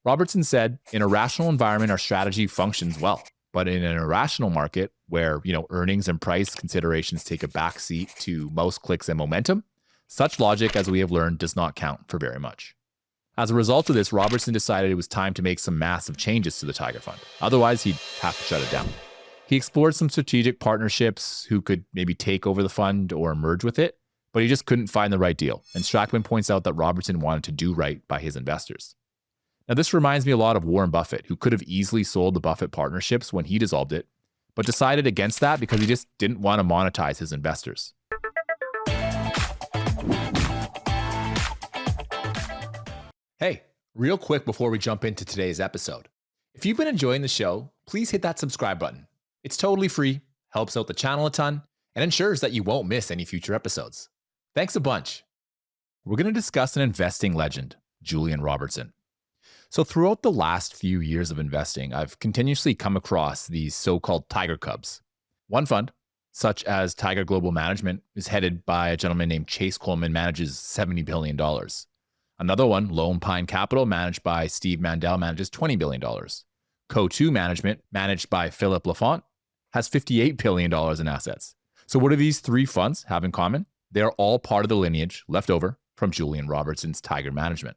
Robertson said, in a rational environment, our strategy functions well. But in an irrational market where, earnings and price considerations take a backseat to mouse clicks and momentum, such logic, as we have learned, does not count for very much. As a result of this, Robertson decided it was time to make some massive changes to the Tiger Fund. Otherwise, he'd have to shut it down. He explored some strategic partnerships who could maybe take over the fund or merge with it, but he just couldn't find the right deal. And Strachan points out that Robertson wanted to do right by his investors. Now, this reminds me a lot of Warren Buffett, who could have easily sold the Buffett partnerships when he dissolved it, but decided against that because he just didn't want to monetize his investors. Hey, real quick before we jump into today's episode. If you've been enjoying the show, please hit that subscribe button. It's totally free, helps out the channel a ton, and ensures that you won't miss any future episodes. Thanks a bunch. We're going to discuss an investing legend, Julian Robertson. So throughout the last few years of investing, I've continuously come across these so-called Tiger Cubs. One fund, such as Tiger Global Management, is headed by a gentleman named Chase Coleman, manages $70 billion. Another one, Lone Pine Capital, managed by Steve Mandel, manages $20 billion. Co2 Management, managed by Philip Lafont, has $58 billion in assets. So what do these three funds have in common? They're all part of the lineage left over from Julian Robertson's Tiger Management.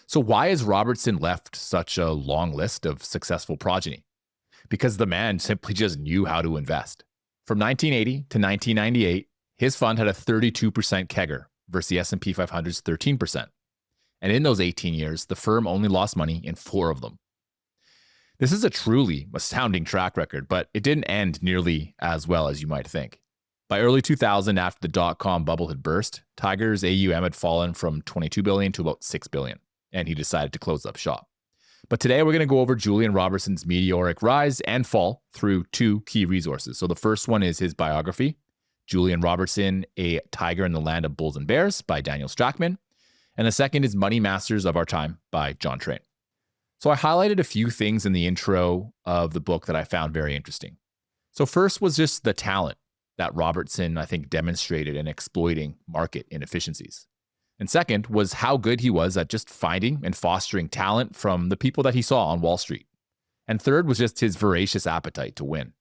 So why has Robertson left such a long list of successful progeny? Because the man simply just knew how to invest. From 1980 to 1998, his fund had a 32% CAGR versus the S&P 500's 13%. And in those 18 years, the firm only lost money in 4 of them. This is a truly astounding track record, but it didn't end nearly as well as you might think. By early 2000, after the dot-com bubble had burst, Tiger's AUM had fallen from $22 billion to about $6 billion, and he decided to close up shop. But today we're going to go over Julian Robertson's meteoric rise and fall through 2 key resources. So the first one is his biography, Julian Robertson, A Tiger in the Land of Bulls and Bears by Daniel Strachan. And the second is Money Masters of Our Time by John Train. So I highlighted a few things in the intro of the book that I found very interesting. So first was just the talent that Robertson, I think, demonstrated in exploiting market inefficiencies. And second was how good he was at just finding and fostering talent from the people that he saw on Wall Street. And third was just his voracious appetite to win.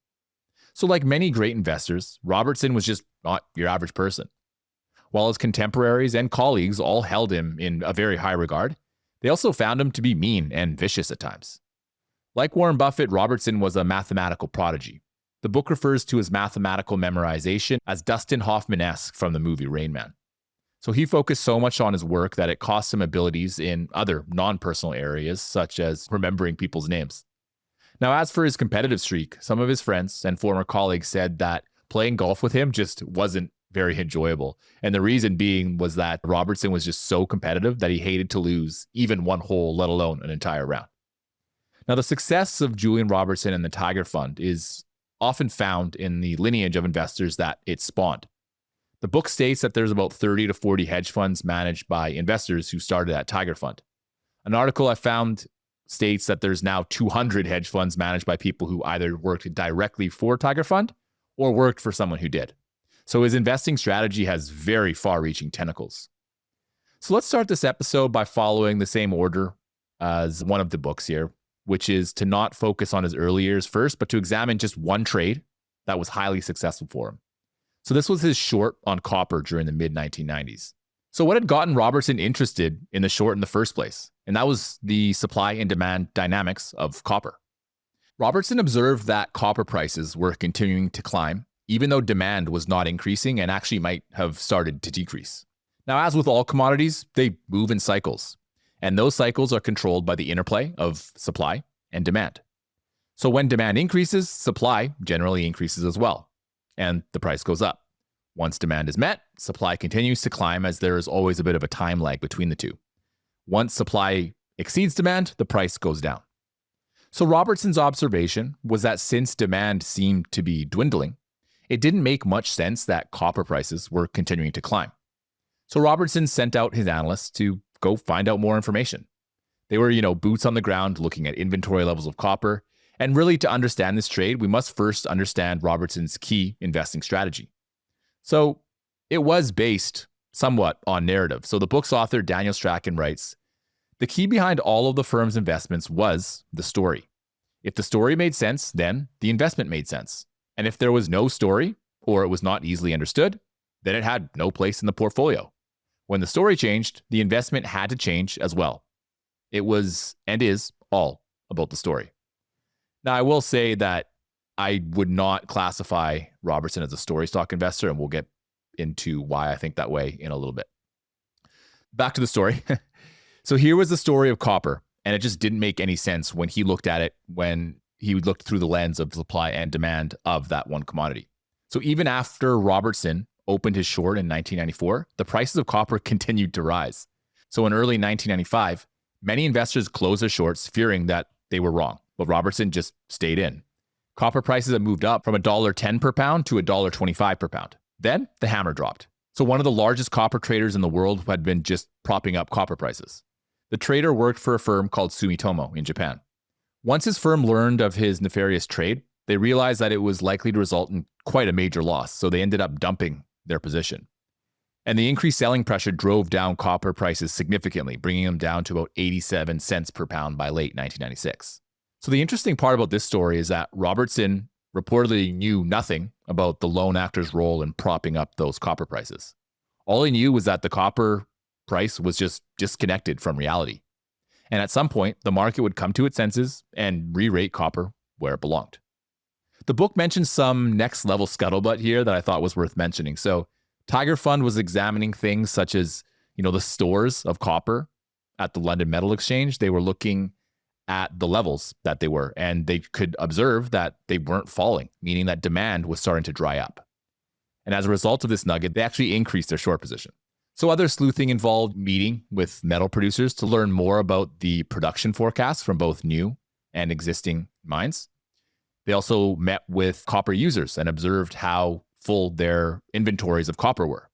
So like many great investors, Robertson was just not your average person. While his contemporaries and colleagues all held him in a very high regard, they also found him to be mean and vicious at times. Like Warren Buffett, Robertson was a mathematical prodigy. The book refers to his mathematical memorization as Dustin Hoffman-esque from the movie Rain Man. So he focused so much on his work that it cost him abilities in other non-personal areas, such as remembering people's names. Now, as for his competitive streak, some of his friends and former colleagues said that playing golf with him just wasn't very enjoyable. And the reason being was that Robertson was just so competitive that he hated to lose even one hole, let alone an entire round. Now, the success of Julian Robertson and the Tiger Fund is often found in the lineage of investors that it spawned. The book states that there's about 30 to 40 hedge funds managed by investors who started that Tiger Fund. An article I found states that there's now 200 hedge funds managed by people who either worked directly for Tiger Fund or worked for someone who did. So his investing strategy has very far-reaching tentacles. So let's start this episode by following the same order as one of the books here, which is to not focus on his early years first, but to examine just one trade that was highly successful for him. So this was his short on copper during the mid-1990s. So what had gotten Robertson interested in the short in the first place? And that was the supply and demand dynamics of copper. Robertson observed that copper prices were continuing to climb, even though demand was not increasing and actually might have started to decrease. Now, as with all commodities, they move in cycles, and those cycles are controlled by the interplay of supply and demand. So when demand increases, supply generally increases as well, and the price goes up. Once demand is met, supply continues to climb as there is always a bit of a time lag between the two. Once supply exceeds demand, the price goes down. So Robertson's observation was that since demand seemed to be dwindling, it didn't make much sense that copper prices were continuing to climb. So Robertson sent out his analysts to go find out more information. They were, boots on the ground looking at inventory levels of copper. And really, to understand this trade, we must first understand Robertson's key investing strategy. So it was based somewhat on narrative. So the book's author, Daniel Strachan, writes, The key behind all of the firm's investments was the story. If the story made sense, then the investment made sense. And if there was no story, or it was not easily understood, then it had no place in the portfolio. When the story changed, the investment had to change as well. It was and is all about the story. Now, I will say that I would not classify Robertson as a story stock investor, and we'll get into why I think that way in a little bit. Back to the story. So here was the story of copper, and it just didn't make any sense when he looked at it, when he looked through the lens of supply and demand of that one commodity. So even after Robertson opened his short in 1994, the prices of copper continued to rise. So in early 1995, many investors closed their shorts fearing that they were wrong, but Robertson just stayed in. Copper prices had moved up from $1.10 per pound to $1.25 per pound. Then the hammer dropped. So one of the largest copper traders in the world had been just propping up copper prices. The trader worked for a firm called Sumitomo in Japan. Once his firm learned of his nefarious trade, they realized that it was likely to result in quite a major loss, so they ended up dumping their position. And the increased selling pressure drove down copper prices significantly, bringing them down to about 87 cents per pound by late 1996. So the interesting part about this story is that Robertson reportedly knew nothing about the lone actor's role in propping up those copper prices. All he knew was that the copper price was just disconnected from reality. And at some point, the market would come to its senses and re-rate copper where it belonged. The book mentions some next level scuttlebutt here that I thought was worth mentioning. So Tiger Fund was examining things such as, the stores of copper at the London Metal Exchange. They were looking at the levels that they were, and they could observe that they weren't falling, meaning that demand was starting to dry up. And as a result of this nugget, they actually increased their short position. So other sleuthing involved meeting with metal producers to learn more about the production forecasts from both new and existing mines. They also met with copper users and observed how full their inventories of copper were.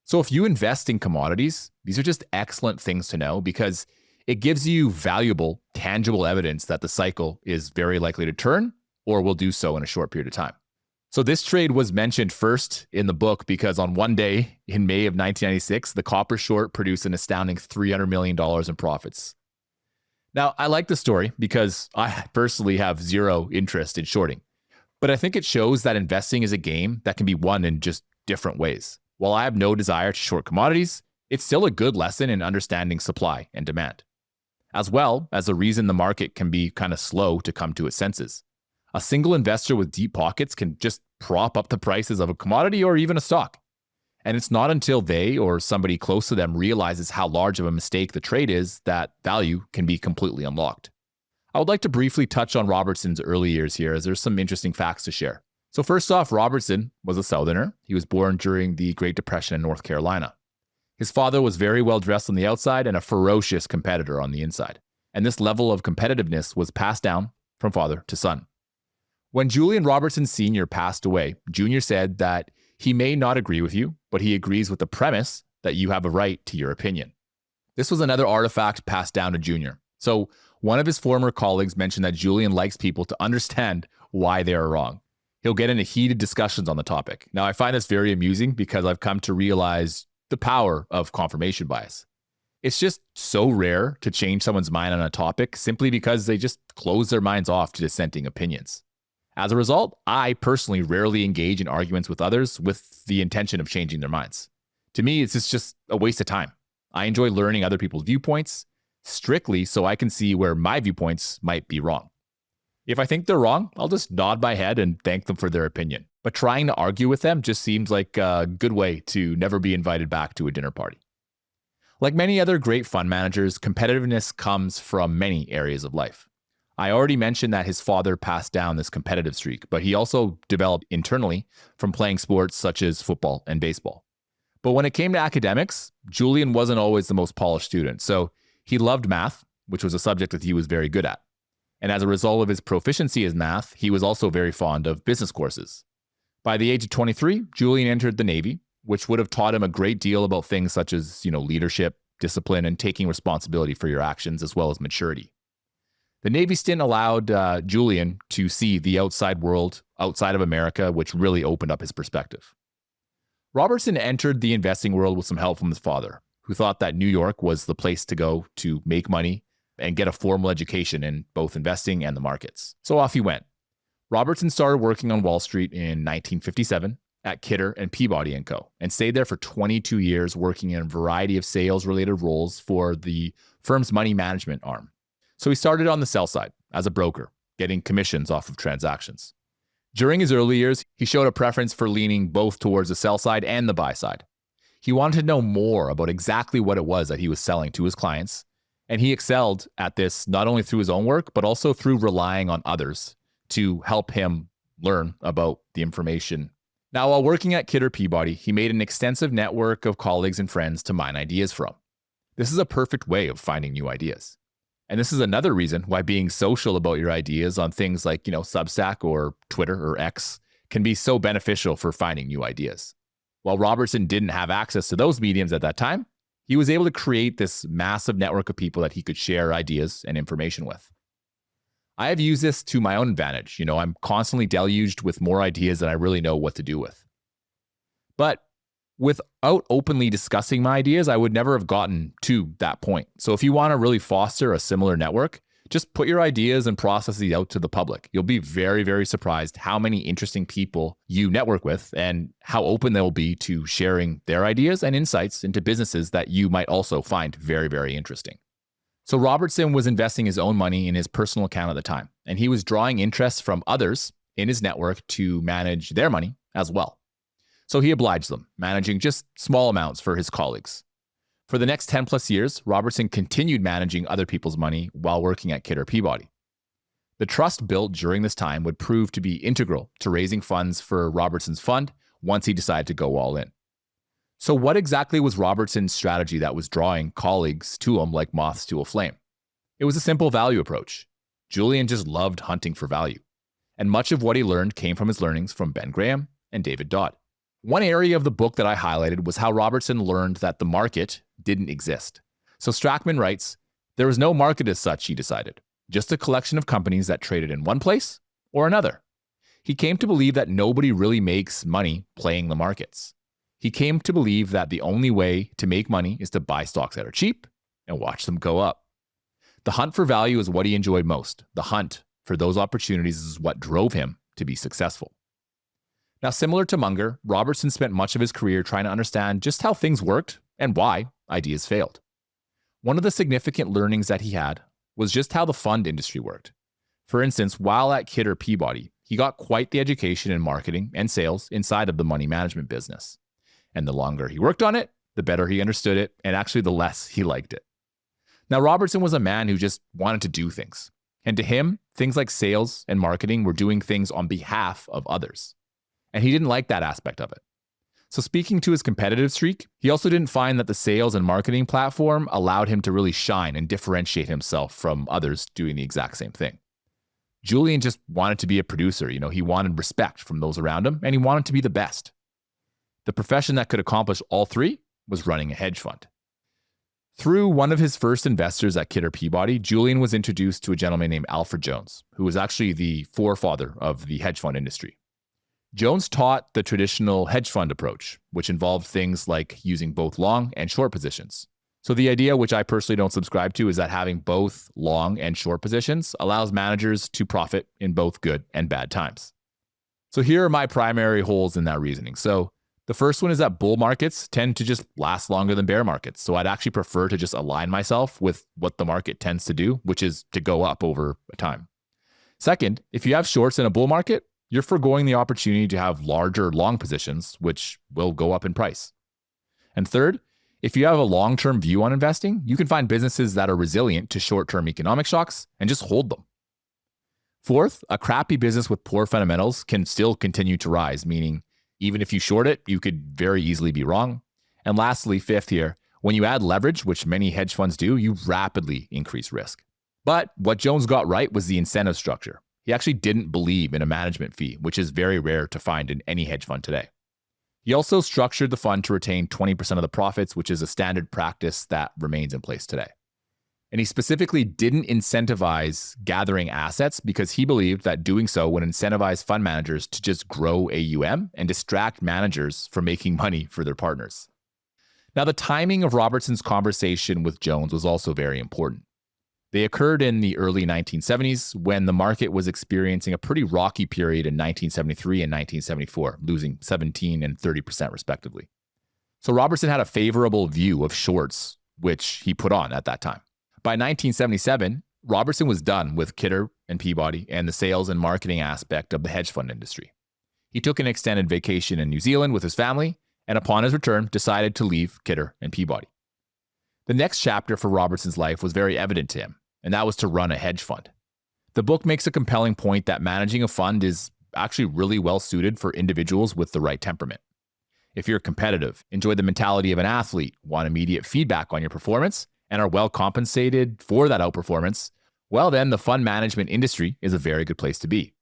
So if you invest in commodities, these are just excellent things to know because it gives you valuable, tangible evidence that the cycle is very likely to turn or will do so in a short period of time. So this trade was mentioned first in the book because on one day in May of 1996, the copper short produced an astounding $300 million in profits. Now, I like the story because I personally have zero interest in shorting, but I think it shows that investing is a game that can be won in just different ways. While I have no desire to short commodities, it's still a good lesson in understanding supply and demand, as well as a reason the market can be kind of slow to come to its senses. A single investor with deep pockets can just prop up the prices of a commodity or even a stock. And it's not until they or somebody close to them realizes how large of a mistake the trade is that value can be completely unlocked. I would like to briefly touch on Robertson's early years here, as there's some interesting facts to share. So first off, Robertson was a Southerner. He was born during the Great Depression in North Carolina. His father was very well dressed on the outside and a ferocious competitor on the inside. And this level of competitiveness was passed down from father to son. When Julian Robertson Sr. passed away, Jr. said that he may not agree with you, but he agrees with the premise that you have a right to your opinion. This was another artifact passed down to Jr. So one of his former colleagues mentioned that Julian likes people to understand why they are wrong. He'll get into heated discussions on the topic. Now, I find this very amusing because I've come to realize the power of confirmation bias. It's just so rare to change someone's mind on a topic simply because they just close their minds off to dissenting opinions. As a result, I personally rarely engage in arguments with others with the intention of changing their minds. To me, it's just a waste of time. I enjoy learning other people's viewpoints strictly so I can see where my viewpoints might be wrong. If I think they're wrong, I'll just nod my head and thank them for their opinion. But trying to argue with them just seems like a good way to never be invited back to a dinner party. Like many other great fund managers, competitiveness comes from many areas of life. I already mentioned that his father passed down this competitive streak, but he also developed internally from playing sports such as football and baseball. But when it came to academics, Julian wasn't always the most polished student, so he loved math, which was a subject that he was very good at. And as a result of his proficiency in math, he was also very fond of business courses. By the age of 23, Julian entered the Navy, which would have taught him a great deal about things such as, leadership, discipline, and taking responsibility for your actions, as well as maturity. The Navy stint allowed Julian to see the outside world outside of America, which really opened up his perspective. Robertson entered the investing world with some help from his father, who thought that New York was the place to go to make money and get a formal education in both investing and the markets. So off he went. Robertson started working on Wall Street in 1957 at Kidder and Peabody & Co. and stayed there for 22 years working in a variety of sales-related roles for the firm's money management arm. So he started on the sell side as a broker, getting commissions off of transactions. During his early years, he showed a preference for leaning both towards the sell side and the buy side. He wanted to know more about exactly what it was that he was selling to his clients, and he excelled at this not only through his own work, but also through relying on others to help him learn about the information. Now, while working at Kidder Peabody, he made an extensive network of colleagues and friends to mine ideas from. This is a perfect way of finding new ideas. And this is another reason why being social about your ideas on things like, Substack or Twitter or X can be so beneficial for finding new ideas. While Robertson didn't have access to those mediums at that time, he was able to create this massive network of people that he could share ideas and information with. I have used this to my own advantage. I'm constantly deluged with more ideas than I really know what to do with. But without openly discussing my ideas, I would never have gotten to that point. So if you want to really foster a similar network, just put your ideas and processes out to the public. You'll be very, very surprised how many interesting people you network with and how open they'll be to sharing their ideas and insights into businesses that you might also find very, very interesting. So Robertson was investing his own money in his personal account at the time, and he was drawing interest from others in his network to manage their money as well. So he obliged them, managing just small amounts for his colleagues. For the next 10 plus years, Robertson continued managing other people's money while working at Kidder Peabody. The trust built during this time would prove to be integral to raising funds for Robertson's fund once he decided to go all in. So what exactly was Robertson's strategy that was drawing colleagues to him like moths to a flame? It was a simple value approach. Julian just loved hunting for value. And much of what he learned came from his learnings from Ben Graham and David Dodd. One area of the book that I highlighted was how Robertson learned that the market didn't exist. So Strachan writes, there was no market as such, he decided, just a collection of companies that traded in one place or another. He came to believe that nobody really makes money playing the markets. He came to believe that the only way to make money is to buy stocks that are cheap and watch them go up. The hunt for value is what he enjoyed most. The hunt for those opportunities is what drove him to be successful. Now, similar to Munger, Robertson spent much of his career trying to understand just how things worked and why ideas failed. One of the significant learnings that he had was just how the fund industry worked. For instance, while at Kidder Peabody, he got quite the education in marketing and sales inside of the money management business. And the longer he worked on it, the better he understood it, and actually the less he liked it. Now, Robertson was a man who just wanted to do things. And to him, things like sales and marketing were doing things on behalf of others. And he didn't like that aspect of it. So speaking to his competitive streak, he also didn't find that the sales and marketing platform allowed him to really shine and differentiate himself from others doing the exact same thing. Julian just wanted to be a producer. He wanted respect from those around him, and he wanted to be the best. The profession that could accomplish all three was running a hedge fund. Through one of his first investors at Kidder Peabody, Julian was introduced to a gentleman named Alfred Jones, who was actually the forefather of the hedge fund industry. Jones taught the traditional hedge fund approach, which involved things like using both long and short positions. So the idea, which I personally don't subscribe to, is that having both long and short positions allows managers to profit in both good and bad times. So here are my primary holes in that reasoning. So the first one is that bull markets tend to just last longer than bear markets. So I'd actually prefer to just align myself with what the market tends to do, which is to go up over time. Second, if you have shorts in a bull market, you're forgoing the opportunity to have larger long positions, which will go up in price. And third, if you have a long-term view on investing, you can find businesses that are resilient to short-term economic shocks and just hold them. Fourth, a crappy business with poor fundamentals can still continue to rise, meaning even if you short it, you could very easily be wrong. And lastly, fifth here, when you add leverage, which many hedge funds do, you rapidly increase risk. But what Jones got right was the incentive structure. He actually didn't believe in a management fee, which is very rare to find in any hedge fund today. He also structured the fund to retain 20% of the profits, which is a standard practice that remains in place today. And he specifically didn't incentivize gathering assets because he believed that doing so would incentivize fund managers to just grow AUM and distract managers from making money for their partners. Now, the timing of Robertson's conversation with Jones was also very important. They occurred in the early 1970s when the market was experiencing a pretty rocky period in 1973 and 1974, losing 17 and 30% respectively. So Robertson had a favorable view of shorts, which he put on at that time. By 1977, Robertson was done with Kidder and Peabody and the sales and marketing aspect of the hedge fund industry. He took an extended vacation in New Zealand with his family, and upon his return, decided to leave Kidder and Peabody. The next chapter for Robertson's life was very evident to him, and that was to run a hedge fund. The book makes a compelling point that managing a fund is actually really well suited for individuals with the right temperament. If you're competitive, enjoy the mentality of an athlete, want immediate feedback on your performance, and are well compensated for that outperformance, well then the fund management industry is a very good place to be.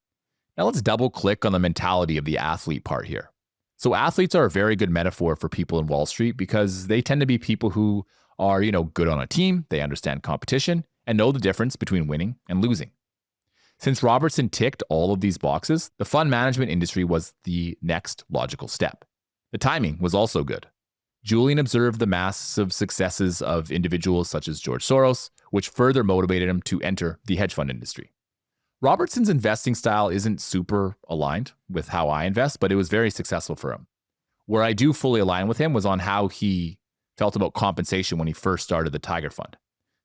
Now let's double click on the mentality of the athlete part here. So athletes are a very good metaphor for people in Wall Street because they tend to be people who are, good on a team, they understand competition, and know the difference between winning and losing. Since Robertson ticked all of these boxes, the fund management industry was the next logical step. The timing was also good. Julian observed the massive successes of individuals such as George Soros, which further motivated him to enter the hedge fund industry. Robertson's investing style isn't super aligned with how I invest, but it was very successful for him. Where I do fully align with him was on how he felt about compensation when he first started the Tiger Fund.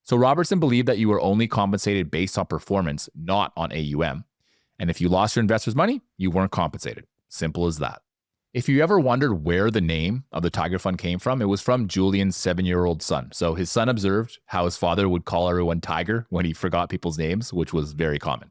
So Robertson believed that you were only compensated based on performance, not on AUM. And if you lost your investors' money, you weren't compensated. Simple as that. If you ever wondered where the name of the Tiger Fund came from, it was from Julian's 7-year-old son. So his son observed how his father would call everyone Tiger when he forgot people's names, which was very common.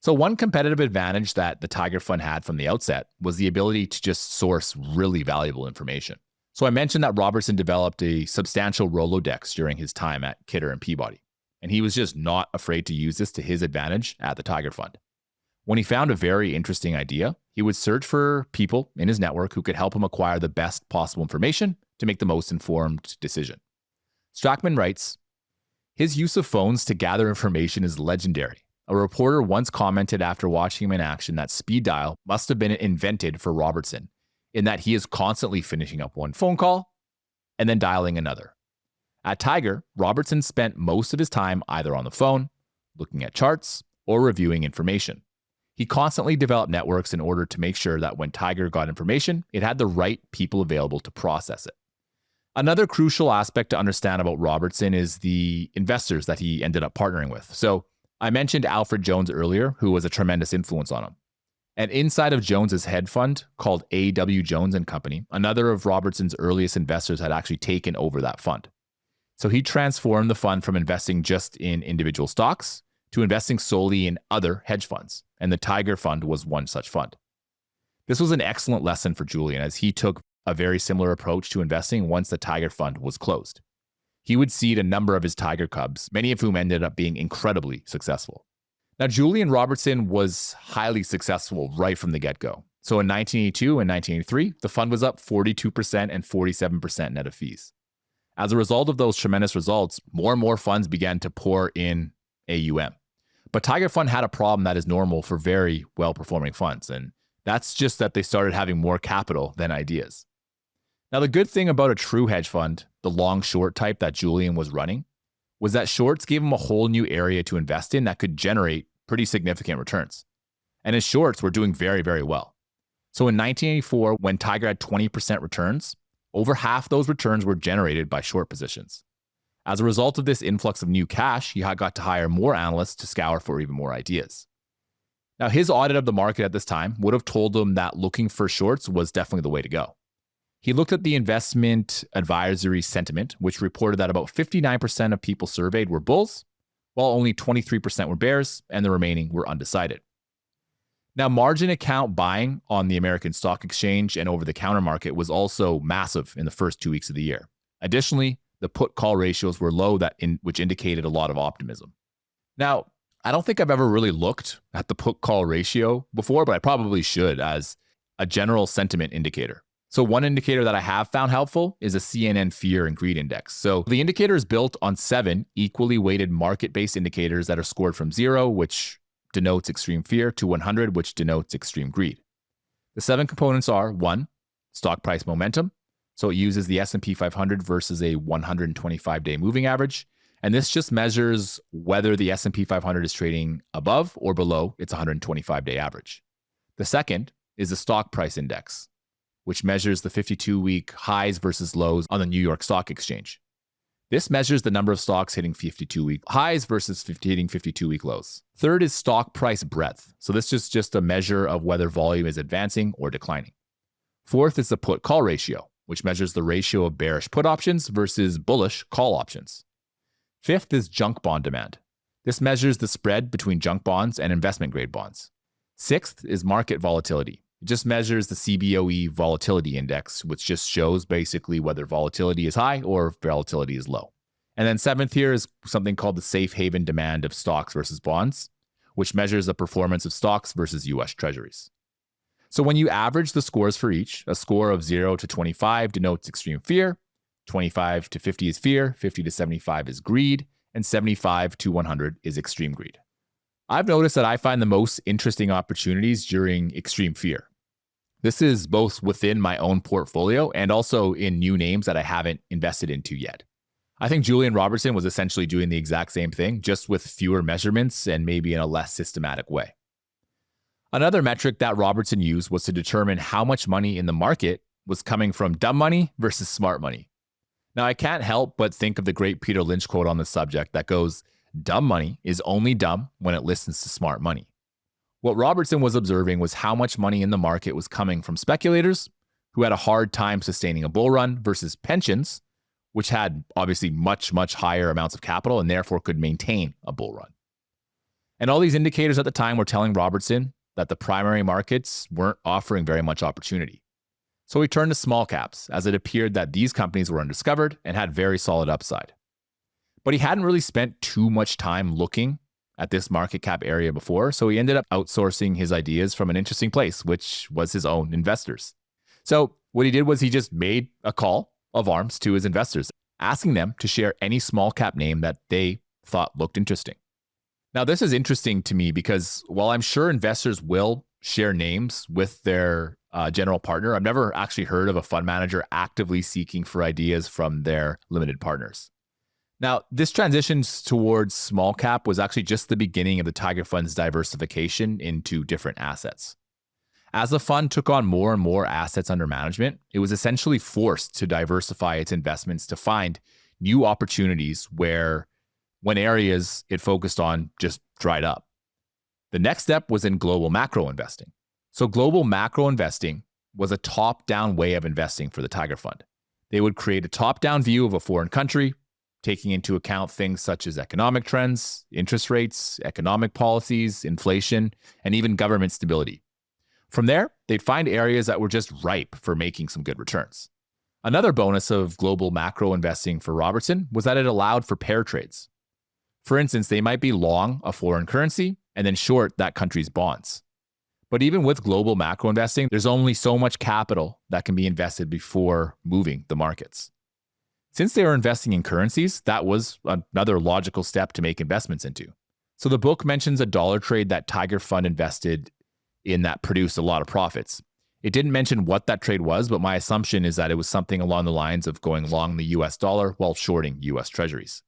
So one competitive advantage that the Tiger Fund had from the outset was the ability to just source really valuable information. So I mentioned that Robertson developed a substantial Rolodex during his time at Kidder and Peabody, and he was just not afraid to use this to his advantage at the Tiger Fund. When he found a very interesting idea, he would search for people in his network who could help him acquire the best possible information to make the most informed decision. Strachan writes, his use of phones to gather information is legendary. A reporter once commented after watching him in action that speed dial must have been invented for Robertson, in that he is constantly finishing up one phone call and then dialing another. At Tiger, Robertson spent most of his time either on the phone, looking at charts, or reviewing information. He constantly developed networks in order to make sure that when Tiger got information, it had the right people available to process it. Another crucial aspect to understand about Robertson is the investors that he ended up partnering with. So I mentioned Alfred Jones earlier, who was a tremendous influence on him. And inside of Jones's hedge fund, called A.W. Jones and Company, another of Robertson's earliest investors had actually taken over that fund. So he transformed the fund from investing just in individual stocks to investing solely in other hedge funds, and the Tiger Fund was one such fund. This was an excellent lesson for Julian, as he took a very similar approach to investing once the Tiger Fund was closed. He would seed a number of his Tiger Cubs, many of whom ended up being incredibly successful. Now, Julian Robertson was highly successful right from the get-go. So in 1982 and 1983, the fund was up 42% and 47% net of fees. As a result of those tremendous results, more and more funds began to pour in AUM. But Tiger Fund had a problem that is normal for very well-performing funds, and that's just that they started having more capital than ideas. Now, the good thing about a true hedge fund, the long-short type that Julian was running, was that shorts gave him a whole new area to invest in that could generate pretty significant returns. And his shorts were doing very, very well. So in 1984, when Tiger had 20% returns, over half those returns were generated by short positions. As a result of this influx of new cash, he got to hire more analysts to scour for even more ideas. Now, his audit of the market at this time would have told him that looking for shorts was definitely the way to go. He looked at the investment advisory sentiment, which reported that about 59% of people surveyed were bulls, while only 23% were bears, and the remaining were undecided. Now, margin account buying on the American Stock Exchange and over-the-counter market was also massive in the first 2 weeks of the year. Additionally, the put-call ratios were low, which indicated a lot of optimism. Now, I don't think I've ever really looked at the put-call ratio before, but I probably should as a general sentiment indicator. So one indicator that I have found helpful is a CNN Fear and Greed Index. So the indicator is built on 7 equally weighted market-based indicators that are scored from 0, which denotes extreme fear, to 100, which denotes extreme greed. The 7 components are 1, stock price momentum, So it uses the S&P 500 versus a 125-day moving average. And this just measures whether the S&P 500 is trading above or below its 125-day average. The second is the stock price index, which measures the 52-week highs versus lows on the New York Stock Exchange. This measures the number of stocks hitting 52-week highs versus hitting 52-week lows. Third is stock price breadth. So this is just a measure of whether volume is advancing or declining. Fourth is the put-call ratio, which measures the ratio of bearish put options versus bullish call options. Fifth is junk bond demand. This measures the spread between junk bonds and investment-grade bonds. Sixth is market volatility. It just measures the CBOE volatility index, which just shows basically whether volatility is high or volatility is low. And then seventh here is something called the safe haven demand of stocks versus bonds, which measures the performance of stocks versus US Treasuries. So when you average the scores for each, a score of 0 to 25 denotes extreme fear, 25 to 50 is fear, 50 to 75 is greed, and 75 to 100 is extreme greed. I've noticed that I find the most interesting opportunities during extreme fear. This is both within my own portfolio and also in new names that I haven't invested into yet. I think Julian Robertson was essentially doing the exact same thing, just with fewer measurements and maybe in a less systematic way. Another metric that Robertson used was to determine how much money in the market was coming from dumb money versus smart money. Now, I can't help but think of the great Peter Lynch quote on the subject that goes, "Dumb money is only dumb when it listens to smart money." What Robertson was observing was how much money in the market was coming from speculators who had a hard time sustaining a bull run versus pensions, which had obviously much, much higher amounts of capital and therefore could maintain a bull run. And all these indicators at the time were telling Robertson that the primary markets weren't offering very much opportunity. So he turned to small caps, as it appeared that these companies were undiscovered and had very solid upside. But he hadn't really spent too much time looking at this market cap area before, so he ended up outsourcing his ideas from an interesting place, which was his own investors. So what he did was he just made a call of arms to his investors, asking them to share any small cap name that they thought looked interesting. Now, this is interesting to me because while I'm sure investors will share names with their general partner, I've never actually heard of a fund manager actively seeking for ideas from their limited partners. Now, this transition towards small cap was actually just the beginning of the Tiger Fund's diversification into different assets. As the fund took on more and more assets under management, it was essentially forced to diversify its investments to find new opportunities when areas it focused on just dried up. The next step was in global macro investing. So global macro investing was a top-down way of investing for the Tiger Fund. They would create a top-down view of a foreign country, taking into account things such as economic trends, interest rates, economic policies, inflation, and even government stability. From there, they'd find areas that were just ripe for making some good returns. Another bonus of global macro investing for Robertson was that it allowed for pair trades. For instance, they might be long a foreign currency and then short that country's bonds. But even with global macro investing, there's only so much capital that can be invested before moving the markets. Since they were investing in currencies, that was another logical step to make investments into. So the book mentions a dollar trade that Tiger Fund invested in that produced a lot of profits. It didn't mention what that trade was, but my assumption is that it was something along the lines of going long the US dollar while shorting US Treasuries.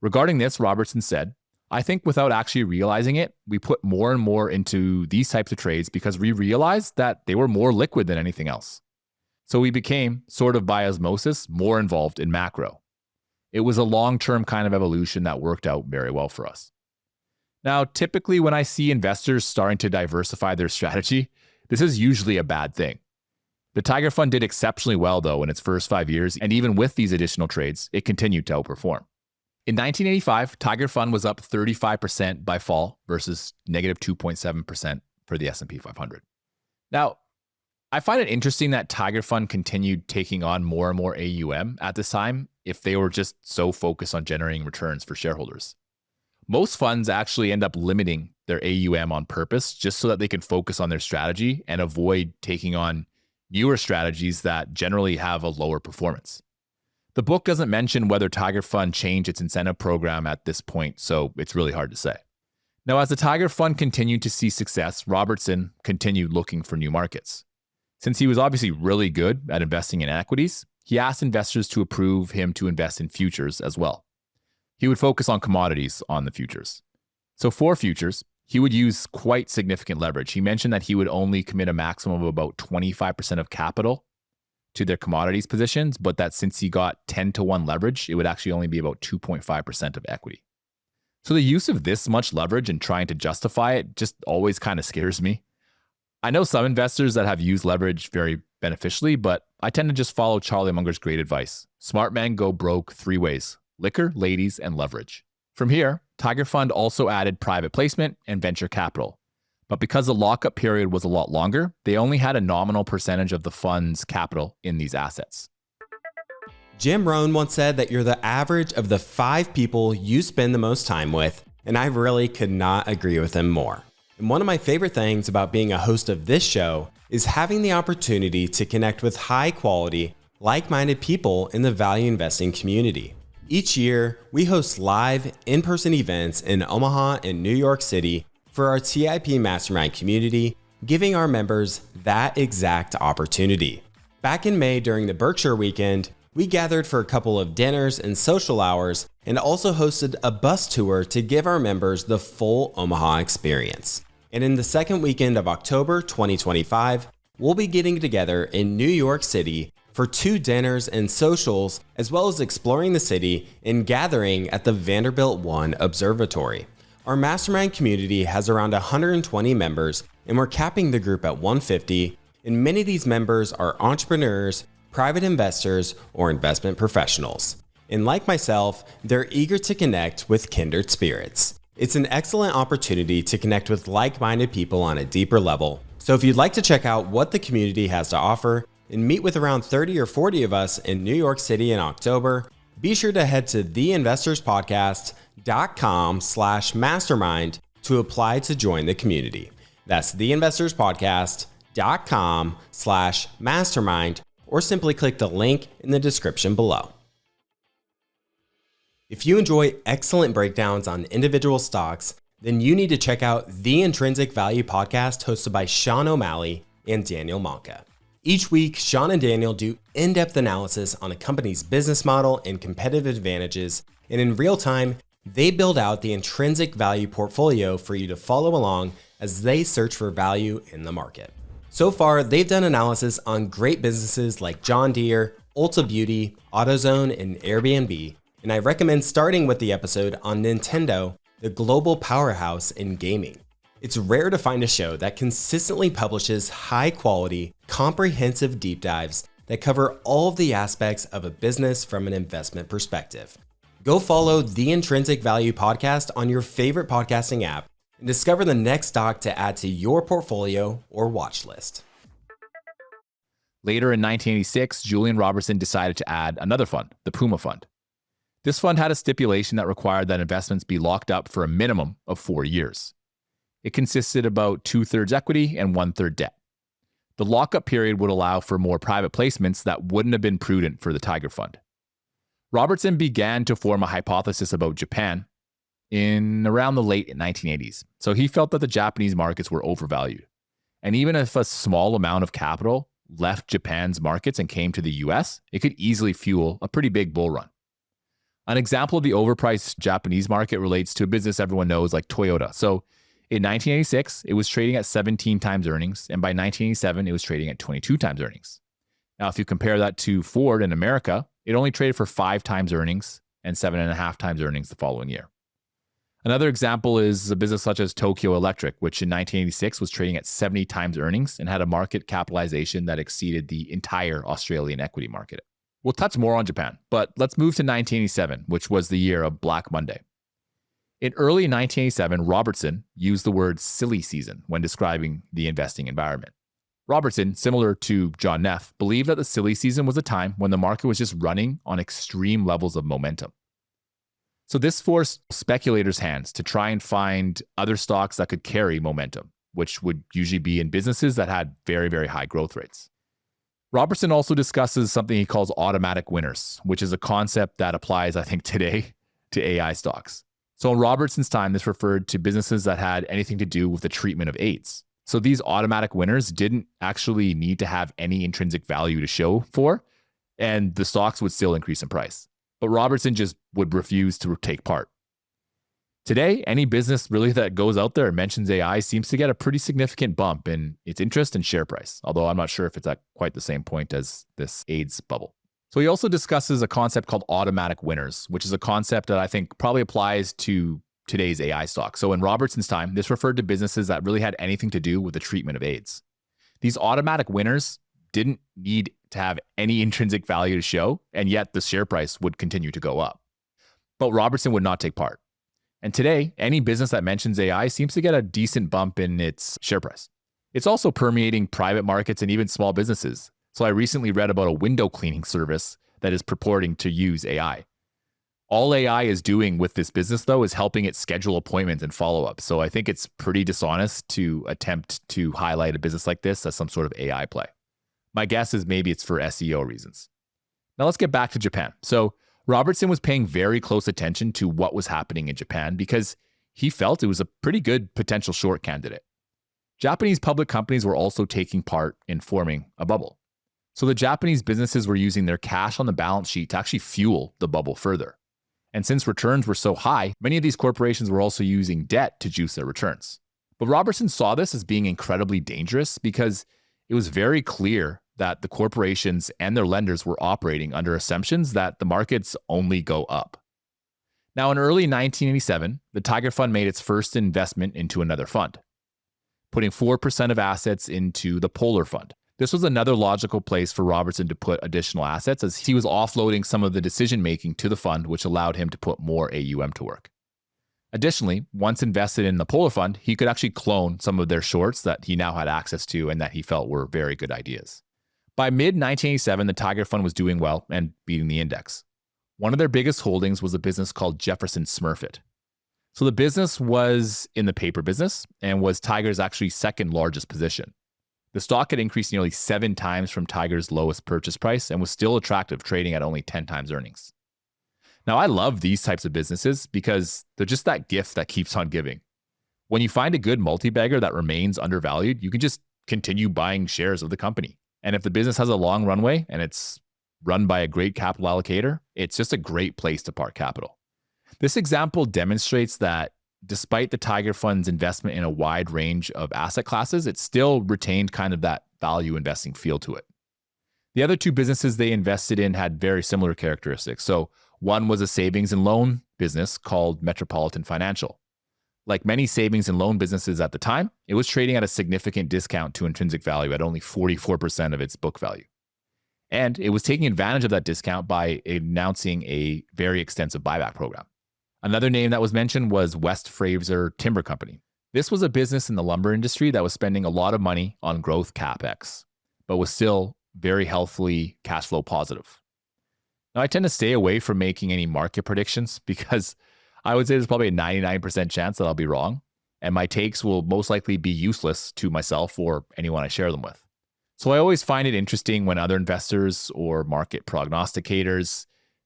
Regarding this, Robertson said, "I think without actually realizing it, we put more and more into these types of trades because we realized that they were more liquid than anything else. So we became, sort of by osmosis, more involved in macro. It was a long-term kind of evolution that worked out very well for us." Now, typically when I see investors starting to diversify their strategy, this is usually a bad thing. The Tiger Fund did exceptionally well, though, in its first 5 years, and even with these additional trades, it continued to outperform. In 1985, Tiger Fund was up 35% by fall versus negative 2.7% for the S&P 500. Now, I find it interesting that Tiger Fund continued taking on more and more AUM at this time if they were just so focused on generating returns for shareholders. Most funds actually end up limiting their AUM on purpose just so that they can focus on their strategy and avoid taking on newer strategies that generally have a lower performance. The book doesn't mention whether Tiger Fund changed its incentive program at this point, so it's really hard to say. Now, as the Tiger Fund continued to see success, Robertson continued looking for new markets. Since he was obviously really good at investing in equities, he asked investors to approve him to invest in futures as well. He would focus on commodities on the futures. So for futures, he would use quite significant leverage. He mentioned that he would only commit a maximum of about 25% of capital to their commodities positions, but that since he got 10-to-1 leverage, it would actually only be about 2.5% of equity. So the use of this much leverage and trying to justify it just always kind of scares me. I know some investors that have used leverage very beneficially, but I tend to just follow Charlie Munger's great advice. Smart men go broke 3 ways: liquor, ladies, and leverage. From here, Tiger Fund also added private placement and venture capital. But because the lockup period was a lot longer, they only had a nominal percentage of the fund's capital in these assets. Jim Rohn once said that you're the average of the 5 people you spend the most time with, and I really could not agree with him more. And one of my favorite things about being a host of this show is having the opportunity to connect with high quality, like-minded people in the value investing community. Each year, we host live, in-person events in Omaha and New York City for our TIP Mastermind community, giving our members that exact opportunity. Back in May during the Berkshire weekend, we gathered for a couple of dinners and social hours and also hosted a bus tour to give our members the full Omaha experience. And in the second weekend of October 2025, we'll be getting together in New York City for 2 dinners and socials, as well as exploring the city and gathering at the Vanderbilt One Observatory. Our mastermind community has around 120 members, and we're capping the group at 150, and many of these members are entrepreneurs, private investors, or investment professionals. And like myself, they're eager to connect with kindred spirits. It's an excellent opportunity to connect with like-minded people on a deeper level. So if you'd like to check out what the community has to offer and meet with around 30 or 40 of us in New York City in October, be sure to head to theinvestorspodcast.com/mastermind to apply to join the community. That's theinvestorspodcast.com/mastermind, or simply click the link in the description below. If you enjoy excellent breakdowns on individual stocks, then you need to check out the Intrinsic Value podcast hosted by Sean O'Malley and Daniel Monka. Each week, Sean and Daniel do in-depth analysis on a company's business model and competitive advantages, and in real time, they build out the intrinsic value portfolio for you to follow along as they search for value in the market. So far, they've done analysis on great businesses like John Deere, Ulta Beauty, AutoZone, and Airbnb, and I recommend starting with the episode on Nintendo, the global powerhouse in gaming. It's rare to find a show that consistently publishes high-quality, comprehensive deep dives that cover all of the aspects of a business from an investment perspective. Go follow the Intrinsic Value podcast on your favorite podcasting app and discover the next stock to add to your portfolio or watch list. Later in 1986, Julian Robertson decided to add another fund, the Puma Fund. This fund had a stipulation that required that investments be locked up for a minimum of 4 years. It consisted about 2/3 equity and 1/3 debt. The lockup period would allow for more private placements that wouldn't have been prudent for the Tiger Fund. Robertson began to form a hypothesis about Japan in around the late 1980s. So he felt that the Japanese markets were overvalued. And even if a small amount of capital left Japan's markets and came to the US, it could easily fuel a pretty big bull run. An example of the overpriced Japanese market relates to a business everyone knows like Toyota. So in 1986, it was trading at 17 times earnings, and by 1987, it was trading at 22 times earnings. Now, if you compare that to Ford in America, it only traded for 5 times earnings and 7.5 times earnings the following year. Another example is a business such as Tokyo Electric, which in 1986 was trading at 70 times earnings and had a market capitalization that exceeded the entire Australian equity market. We'll touch more on Japan, but let's move to 1987, which was the year of Black Monday. In early 1987, Robertson used the word silly season when describing the investing environment. Robertson, similar to John Neff, believed that the silly season was a time when the market was just running on extreme levels of momentum. So this forced speculators' hands to try and find other stocks that could carry momentum, which would usually be in businesses that had very, very high growth rates. Robertson also discusses something he calls automatic winners, which is a concept that applies, I think, today to AI stocks. So in Robertson's time, this referred to businesses that had anything to do with the treatment of AIDS. So these automatic winners didn't actually need to have any intrinsic value to show for, and the stocks would still increase in price. But Robertson just would refuse to take part. Today, any business really that goes out there and mentions AI seems to get a pretty significant bump in its interest and share price, although I'm not sure if it's at quite the same point as this AIDS bubble. So he also discusses a concept called automatic winners, which is a concept that I think probably applies to today's AI stock. So in Robertson's time, this referred to businesses that really had anything to do with the treatment of AIDS. These automatic winners didn't need to have any intrinsic value to show, and yet the share price would continue to go up. But Robertson would not take part. And today, any business that mentions AI seems to get a decent bump in its share price. It's also permeating private markets and even small businesses. So I recently read about a window cleaning service that is purporting to use AI. All AI is doing with this business, though, is helping it schedule appointments and follow-up. So I think it's pretty dishonest to attempt to highlight a business like this as some sort of AI play. My guess is maybe it's for SEO reasons. Now let's get back to Japan. So Robertson was paying very close attention to what was happening in Japan because he felt it was a pretty good potential short candidate. Japanese public companies were also taking part in forming a bubble. So the Japanese businesses were using their cash on the balance sheet to actually fuel the bubble further. And since returns were so high, many of these corporations were also using debt to juice their returns. But Robertson saw this as being incredibly dangerous because it was very clear that the corporations and their lenders were operating under assumptions that the markets only go up. Now, in early 1987, the Tiger Fund made its first investment into another fund, putting 4% of assets into the Polar Fund. This was another logical place for Robertson to put additional assets as he was offloading some of the decision-making to the fund, which allowed him to put more AUM to work. Additionally, once invested in the Polar Fund, he could actually clone some of their shorts that he now had access to and that he felt were very good ideas. By mid-1987, the Tiger Fund was doing well and beating the index. One of their biggest holdings was a business called Jefferson Smurfit. So the business was in the paper business and was Tiger's actually second largest position. The stock had increased nearly 7 times from Tiger's lowest purchase price and was still attractive, trading at only 10 times earnings. Now, I love these types of businesses because they're just that gift that keeps on giving. When you find a good multi-bagger that remains undervalued, you can just continue buying shares of the company. And if the business has a long runway and it's run by a great capital allocator, it's just a great place to park capital. This example demonstrates that despite the Tiger Fund's investment in a wide range of asset classes, it still retained kind of that value investing feel to it. The other two businesses they invested in had very similar characteristics. So one was a savings and loan business called Metropolitan Financial. Like many savings and loan businesses at the time, it was trading at a significant discount to intrinsic value at only 44% of its book value. And it was taking advantage of that discount by announcing a very extensive buyback program. Another name that was mentioned was West Fraser Timber Company. This was a business in the lumber industry that was spending a lot of money on growth capex, but was still very healthily cash flow positive. Now, I tend to stay away from making any market predictions because I would say there's probably a 99% chance that I'll be wrong, and my takes will most likely be useless to myself or anyone I share them with. So I always find it interesting when other investors or market prognosticators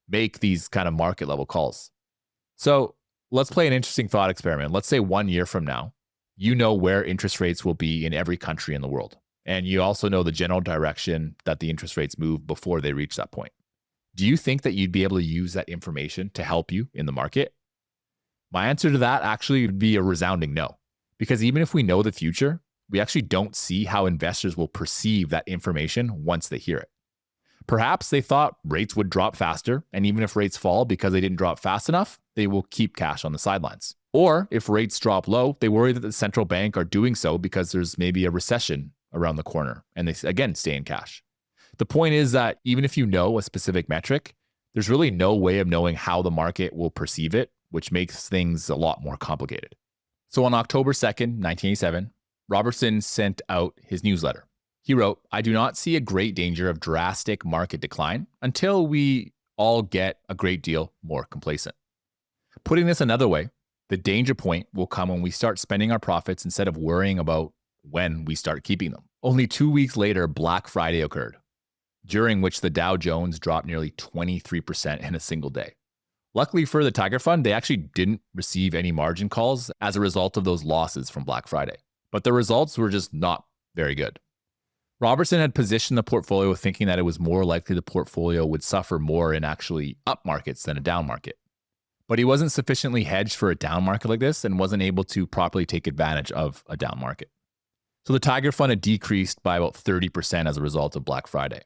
make these kind of market level calls. So let's play an interesting thought experiment. Let's say 1 year from now, you know where interest rates will be in every country in the world. And you also know the general direction that the interest rates move before they reach that point. Do you think that you'd be able to use that information to help you in the market? My answer to that actually would be a resounding no. Because even if we know the future, we actually don't see how investors will perceive that information once they hear it. Perhaps they thought rates would drop faster, and even if rates fall because they didn't drop fast enough, they will keep cash on the sidelines. Or if rates drop low, they worry that the central bank are doing so because there's maybe a recession around the corner, and they again stay in cash. The point is that even if you know a specific metric, there's really no way of knowing how the market will perceive it, which makes things a lot more complicated. So on October 2nd, 1987, Robertson sent out his newsletter. He wrote, "I do not see a great danger of drastic market decline until we all get a great deal more complacent." Putting this another way, the danger point will come when we start spending our profits instead of worrying about when we start keeping them. Only 2 weeks later, Black Friday occurred, during which the Dow Jones dropped nearly 23% in a single day. Luckily for the Tiger Fund, they actually didn't receive any margin calls as a result of those losses from Black Friday. but the results were just not very good. Robertson had positioned the portfolio thinking that it was more likely the portfolio would suffer more in actually up markets than a down market. But he wasn't sufficiently hedged for a down market like this and wasn't able to properly take advantage of a down market. So the Tiger Fund had decreased by about 30% as a result of Black Friday.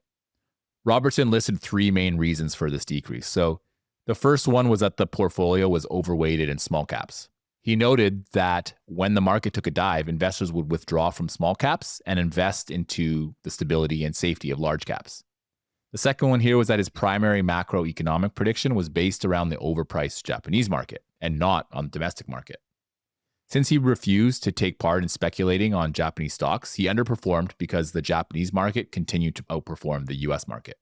Robertson listed three main reasons for this decrease. So the first one was that the portfolio was overweighted in small caps. He noted that when the market took a dive, investors would withdraw from small caps and invest into the stability and safety of large caps. The second one here was that his primary macroeconomic prediction was based around the overpriced Japanese market and not on the domestic market. Since he refused to take part in speculating on Japanese stocks, he underperformed because the Japanese market continued to outperform the US market.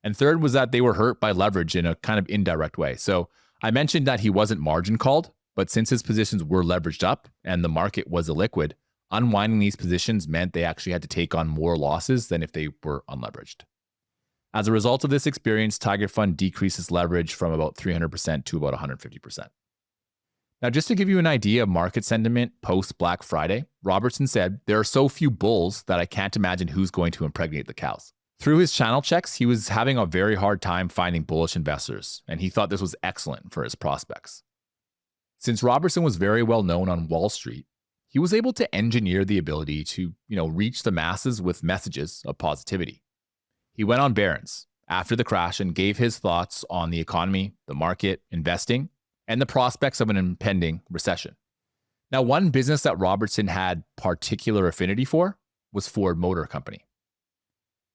And third was that they were hurt by leverage in a kind of indirect way. So I mentioned that he wasn't margin called, but since his positions were leveraged up and the market was illiquid, unwinding these positions meant they actually had to take on more losses than if they were unleveraged. As a result of this experience, Tiger Fund decreases leverage from about 300% to about 150%. Now, just to give you an idea of market sentiment post Black Friday, Robertson said, "There are so few bulls that I can't imagine who's going to impregnate the cows." Through his channel checks, he was having a very hard time finding bullish investors, and he thought this was excellent for his prospects. Since Robertson was very well known on Wall Street, he was able to engineer the ability to, reach the masses with messages of positivity. He went on Barron's after the crash and gave his thoughts on the economy, the market, investing, and the prospects of an impending recession. Now, one business that Robertson had particular affinity for was Ford Motor Company.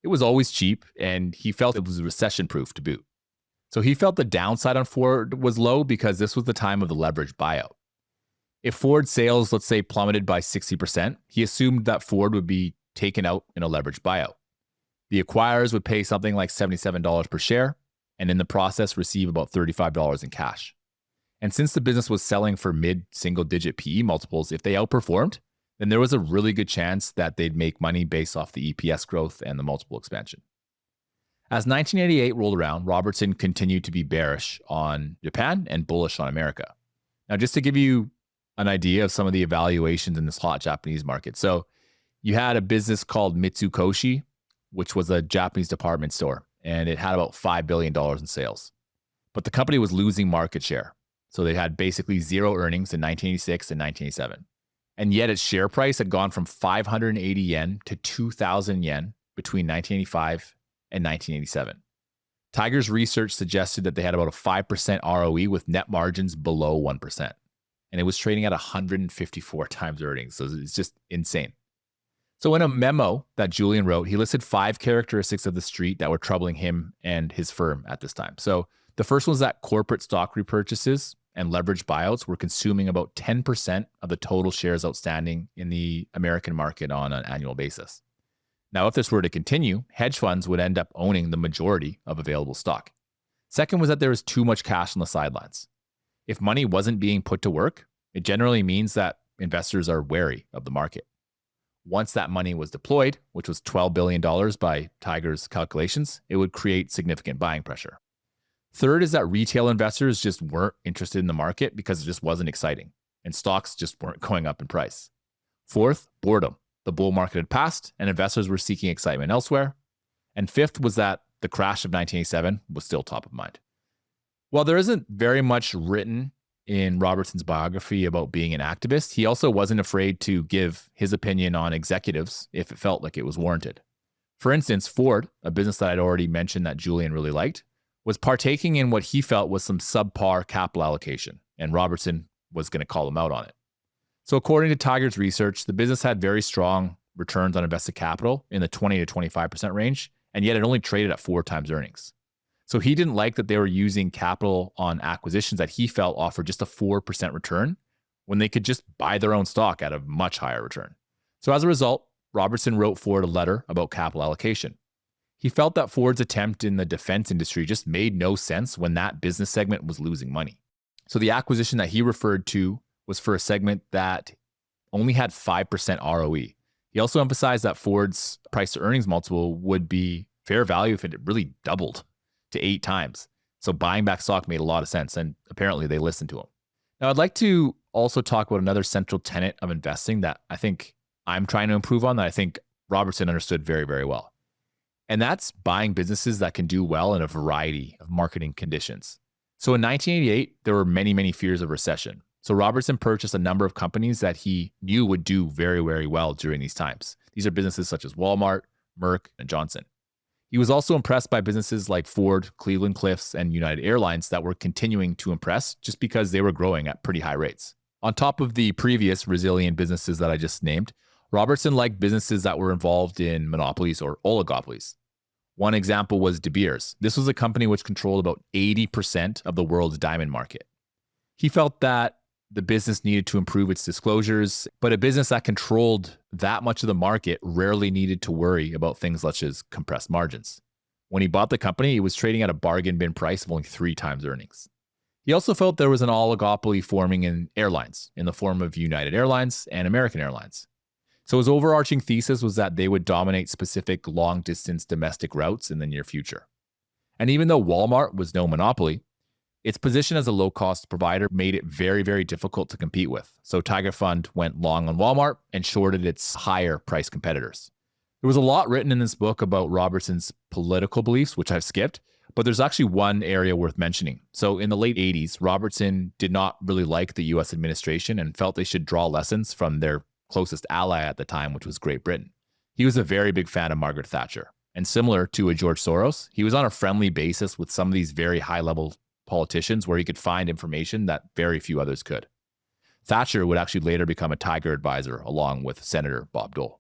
It was always cheap, and he felt it was recession-proof to boot. So he felt the downside on Ford was low because this was the time of the leveraged buyout. If Ford sales, let's say, plummeted by 60%, he assumed that Ford would be taken out in a leveraged buyout. The acquirers would pay something like $77 per share, and in the process receive about $35 in cash. And since the business was selling for mid-single-digit PE multiples, if they outperformed, then there was a really good chance that they'd make money based off the EPS growth and the multiple expansion. As 1988 rolled around, Robertson continued to be bearish on Japan and bullish on America. Now, just to give you an idea of some of the evaluations in this hot Japanese market. So you had a business called Mitsukoshi, which was a Japanese department store, and it had about $5 billion in sales. But the company was losing market share. So they had basically zero earnings in 1986 and 1987. And yet its share price had gone from 580 yen to 2,000 yen between 1985 and 1987. Tiger's research suggested that they had about a 5% ROE with net margins below 1%. And it was trading at 154 times earnings. So it's just insane. So in a memo that Julian wrote, he listed 5 characteristics of the street that were troubling him and his firm at this time. So the first was that corporate stock repurchases and leveraged buyouts were consuming about 10% of the total shares outstanding in the American market on an annual basis. Now, if this were to continue, hedge funds would end up owning the majority of available stock. Second was that there was too much cash on the sidelines. If money wasn't being put to work, it generally means that investors are wary of the market. Once that money was deployed, which was $12 billion by Tiger's calculations, it would create significant buying pressure. Third is that retail investors just weren't interested in the market because it just wasn't exciting, and stocks just weren't going up in price. Fourth, boredom. The bull market had passed, and investors were seeking excitement elsewhere. And fifth was that the crash of 1987 was still top of mind. While there isn't very much written in Robertson's biography about being an activist, he also wasn't afraid to give his opinion on executives if it felt like it was warranted. For instance, Ford, a business that I'd already mentioned that Julian really liked, was partaking in what he felt was some subpar capital allocation, and Robertson was going to call him out on it. So according to Tiger's research, the business had very strong returns on invested capital in the 20 to 25% range, and yet it only traded at 4 times earnings. So he didn't like that they were using capital on acquisitions that he felt offered just a 4% return when they could just buy their own stock at a much higher return. So as a result, Robertson wrote Ford a letter about capital allocation. He felt that Ford's attempt in the defense industry just made no sense when that business segment was losing money. So the acquisition that he referred to was for a segment that only had 5% ROE. He also emphasized that Ford's price to earnings multiple would be fair value if it really doubled to 8 times. So buying back stock made a lot of sense, and apparently they listened to him. Now, I'd like to also talk about another central tenet of investing that I think I'm trying to improve on, that I think Robertson understood very, very well. And that's buying businesses that can do well in a variety of marketing conditions. So in 1988, there were many, many fears of recession. So Robertson purchased a number of companies that he knew would do very, very well during these times. These are businesses such as Walmart, Merck, and Johnson. He was also impressed by businesses like Ford, Cleveland Cliffs, and United Airlines that were continuing to impress just because they were growing at pretty high rates. On top of the previous resilient businesses that I just named, Robertson liked businesses that were involved in monopolies or oligopolies. One example was De Beers. This was a company which controlled about 80% of the world's diamond market. He felt that the business needed to improve its disclosures, but a business that controlled that much of the market rarely needed to worry about things such as compressed margins. When he bought the company, it was trading at a bargain bin price of only 3 times earnings. He also felt there was an oligopoly forming in airlines in the form of United Airlines and American Airlines. So his overarching thesis was that they would dominate specific long-distance domestic routes in the near future. And even though Walmart was no monopoly, its position as a low-cost provider made it very, very difficult to compete with. So Tiger Fund went long on Walmart and shorted its higher-priced competitors. There was a lot written in this book about Robertson's political beliefs, which I've skipped, but there's actually one area worth mentioning. So in the late 80s, Robertson did not really like the US administration and felt they should draw lessons from their closest ally at the time, which was Great Britain. He was a very big fan of Margaret Thatcher. And similar to a George Soros, he was on a friendly basis with some of these very high-level politicians where he could find information that very few others could. Thatcher would actually later become a Tiger advisor along with Senator Bob Dole.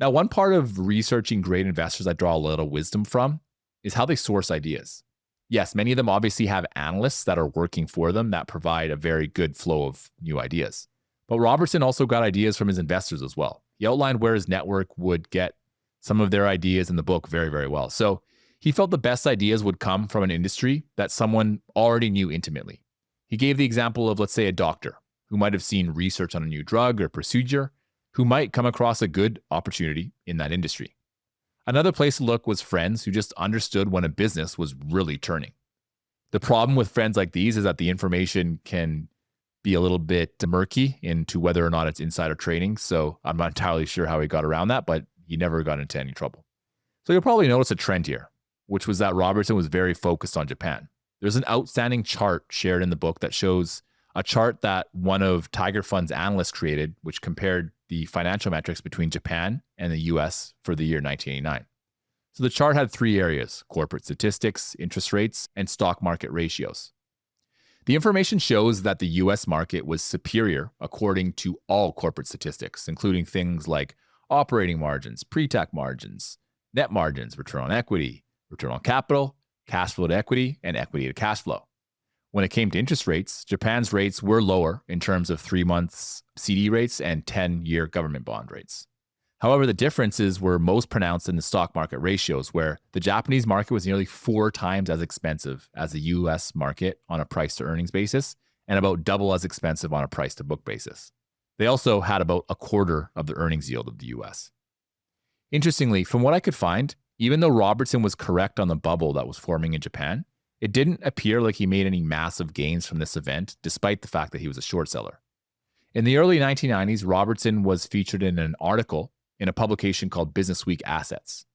Now, one part of researching great investors I draw a little wisdom from is how they source ideas. Yes, many of them obviously have analysts that are working for them that provide a very good flow of new ideas. But Robertson also got ideas from his investors as well. He outlined where his network would get some of their ideas in the book very, very well. So he felt the best ideas would come from an industry that someone already knew intimately. He gave the example of, let's say, a doctor who might have seen research on a new drug or procedure, who might come across a good opportunity in that industry. Another place to look was friends who just understood when a business was really turning. The problem with friends like these is that the information can be a little bit murky into whether or not it's insider trading. So I'm not entirely sure how he got around that, but he never got into any trouble. So you'll probably notice a trend here, which was that Robertson was very focused on Japan. There's an outstanding chart shared in the book that shows a chart that one of Tiger Fund's analysts created, which compared the financial metrics between Japan and the US for the year 1989. So the chart had 3 areas: corporate statistics, interest rates, and stock market ratios. The information shows that the US market was superior according to all corporate statistics, including things like operating margins, pre-tax margins, net margins, return on equity, return on capital, cash flow to equity, and equity to cash flow. When it came to interest rates, Japan's rates were lower in terms of 3 months CD rates and 10-year government bond rates. However, the differences were most pronounced in the stock market ratios, where the Japanese market was nearly 4 times as expensive as the US market on a price to earnings basis, and about double as expensive on a price to book basis. They also had about a quarter of the earnings yield of the US. Interestingly, from what I could find, even though Robertson was correct on the bubble that was forming in Japan, it didn't appear like he made any massive gains from this event, despite the fact that he was a short seller. In the early 1990s, Robertson was featured in an article in a publication called Business Week Assets.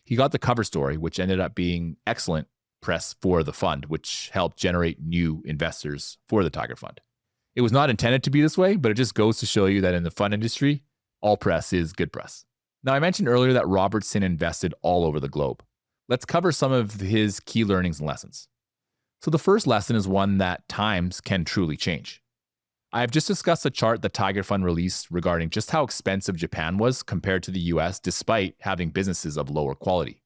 He got the cover story, which ended up being excellent press for the fund, which helped generate new investors for the Tiger Fund. It was not intended to be this way, but it just goes to show you that in the fund industry, all press is good press. Now, I mentioned earlier that Robertson invested all over the globe. Let's cover some of his key learnings and lessons. So the first lesson is one that times can truly change. I have just discussed a chart that Tiger Fund released regarding just how expensive Japan was compared to the US, despite having businesses of lower quality.